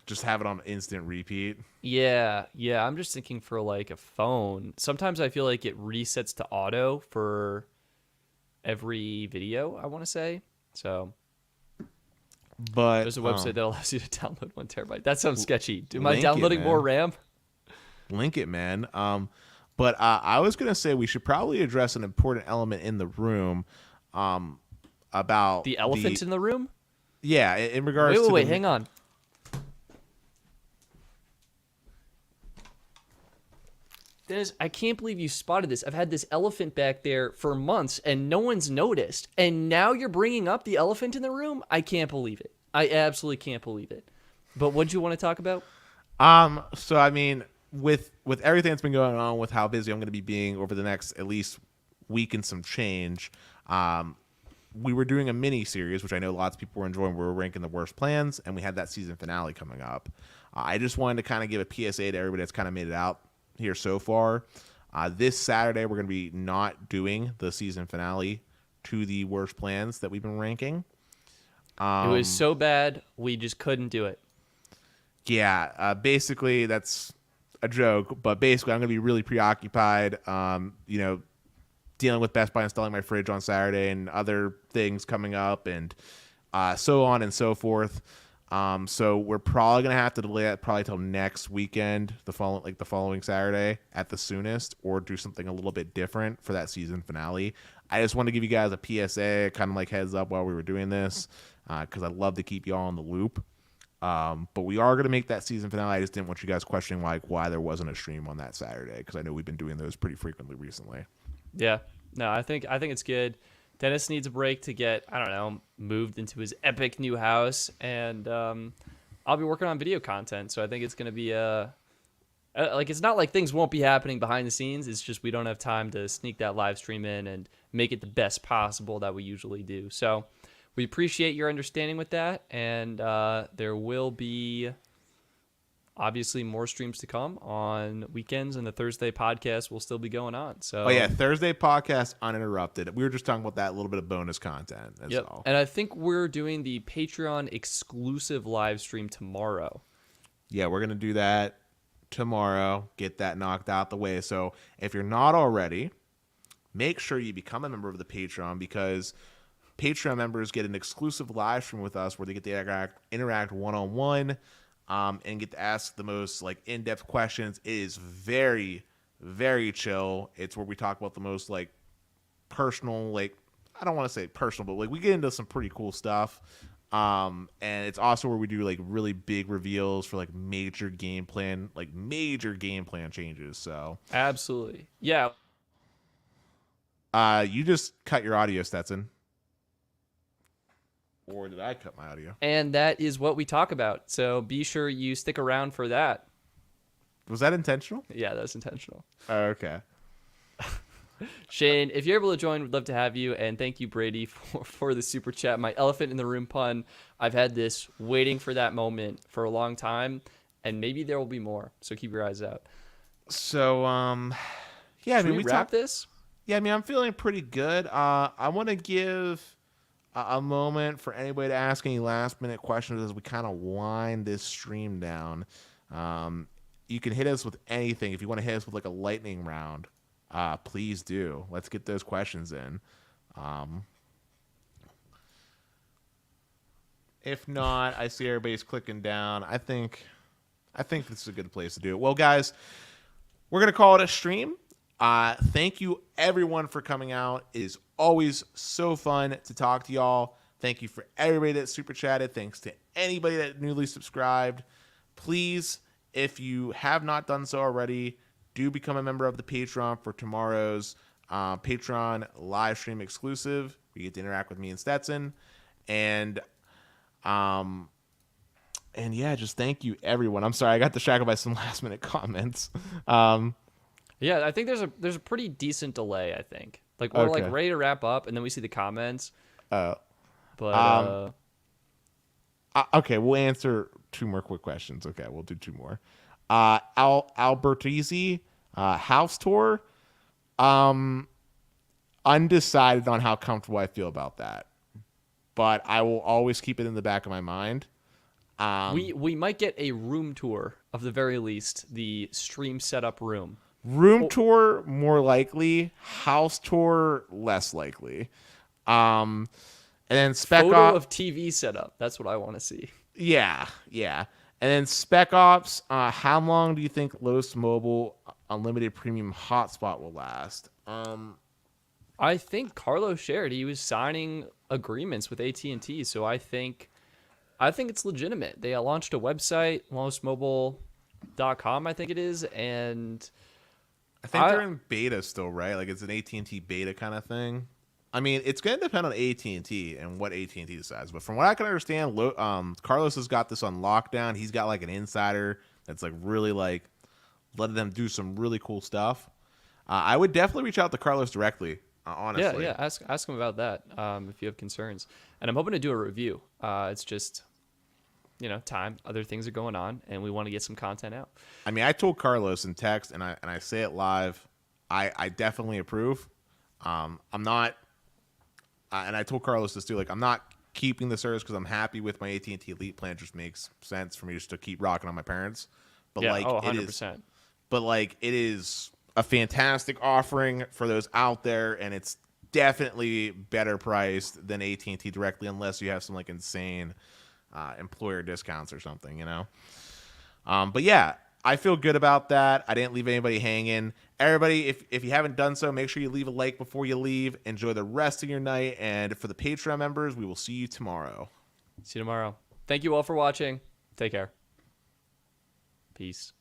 just have it on instant repeat. Yeah. I'm just thinking for like a phone. Sometimes I feel like it resets to auto for every video, I want to say. So, but there's a website that allows you to download 1 terabyte. That sounds sketchy. Am I downloading more RAM? Link it, man. But I was gonna say we should probably address an important element in the room, about the elephant in the room. Yeah, in regards to wait, hang on. Dennis, I can't believe you spotted this. I've had this elephant back there for months, and no one's noticed. And now you're bringing up the elephant in the room? I can't believe it. I absolutely can't believe it. But what do you want to talk about? So, I mean, with everything that's been going on, with how busy I'm going to be being over the next at least week and some change, we were doing a mini series, which I know lots of people were enjoying. We were ranking the worst plans, and we had that season finale coming up. I just wanted to kind of give a PSA to everybody that's kind of made it out here so far. This Saturday we're going to be not doing the season finale to the worst plans that we've been ranking. It was so bad we just couldn't do it. Yeah, basically that's a joke, but basically I'm going to be really preoccupied, dealing with Best Buy installing my fridge on Saturday and other things coming up, and so on and so forth. So we're probably gonna have to delay it probably till next weekend, the following Saturday at the soonest, or do something a little bit different for that season finale. I just want to give you guys a PSA, kind of like heads up while we were doing this, because I'd love to keep you all in the loop. But we are going to make that season finale. I just didn't want you guys questioning why there wasn't a stream on that Saturday, because I know we've been doing those pretty frequently recently. Yeah. No, I think it's good. Dennis needs a break to get, I don't know, moved into his epic new house, and I'll be working on video content. So I think it's going to be it's not like things won't be happening behind the scenes. It's just we don't have time to sneak that live stream in and make it the best possible that we usually do. So we appreciate your understanding with that, and there will be obviously more streams to come on weekends, and the Thursday podcast will still be going on. So, Thursday podcast uninterrupted. We were just talking about that little bit of bonus content as well. And I think we're doing the Patreon exclusive live stream tomorrow. Yeah, we're gonna do that tomorrow. Get that knocked out the way. So if you're not already, make sure you become a member of the Patreon, because Patreon members get an exclusive live stream with us where they get to interact one-on-one and get to ask the most in-depth questions. It is very, very chill. It's where we talk about the most personal, I don't want to say personal, but we get into some pretty cool stuff. And it's also where we do really big reveals for major game plan changes. So absolutely. Yeah. You just cut your audio, Stetson. Or did I cut my audio? And that is what we talk about. So be sure you stick around for that. Was that intentional? Yeah, that was intentional. Oh, okay. Shane, if you're able to join, we'd love to have you. And thank you, Brady, for the super chat. My elephant in the room pun. I've had this waiting for that moment for a long time, and maybe there will be more. So keep your eyes out. So, Should we wrap this? Yeah, I'm feeling pretty good. I want to give a moment for anybody to ask any last minute questions as we kind of wind this stream down. You can hit us with anything. If you want to hit us with a lightning round, please do. Let's get those questions in. If not, I see everybody's clicking down. I think this is a good place to do it. Well, guys, we're going to call it a stream. Thank you everyone for coming out. It is always so fun to talk to y'all. Thank you for everybody that super chatted. Thanks to anybody that newly subscribed. Please, if you have not done so already, do become a member of the Patreon for tomorrow's Patreon live stream exclusive. You get to interact with me and Stetson. And yeah, just thank you everyone. I'm sorry, I got distracted by some last minute comments. Yeah, I think there's a pretty decent delay, I think. We're okay. ready to wrap up, and then we see the comments. Okay, we'll answer two more quick questions. Okay, we'll do two more. Albertese, house tour. Undecided on how comfortable I feel about that, but I will always keep it in the back of my mind. We might get a room tour, of the very least, the stream setup room. Room tour, more likely. House tour, less likely. And then photo of TV setup. That's what I want to see. Yeah. And then Spec Ops, how long do you think Los Mobile Unlimited Premium Hotspot will last? I think Carlos shared he was signing agreements with AT&T, so I think it's legitimate. They launched a website, losmobile.com, I think it is, and I think they're in beta still, right? It's an AT&T beta kind of thing. I mean, it's going to depend on AT&T and what AT&T decides. But from what I can understand, Carlos has got this on lockdown. He's got an insider that's really letting them do some really cool stuff. I would definitely reach out to Carlos directly, honestly. Yeah. Ask him about that if you have concerns. And I'm hoping to do a review. It's just, time. Other things are going on, and we want to get some content out. I mean, I told Carlos in text, and I say it live. I definitely approve. I'm not. And I told Carlos this too. I'm not keeping the service because I'm happy with my AT&T Elite plan. It just makes sense for me just to keep rocking on my parents. But 100%. It is a fantastic offering for those out there, and it's definitely better priced than AT&T directly, unless you have some insane employer discounts or something, But yeah, I feel good about that. I didn't leave anybody hanging. Everybody, if you haven't done so, make sure you leave a like before you leave. Enjoy the rest of your night. And for the Patreon members, we will see you tomorrow. See you tomorrow. Thank you all for watching. Take care. Peace.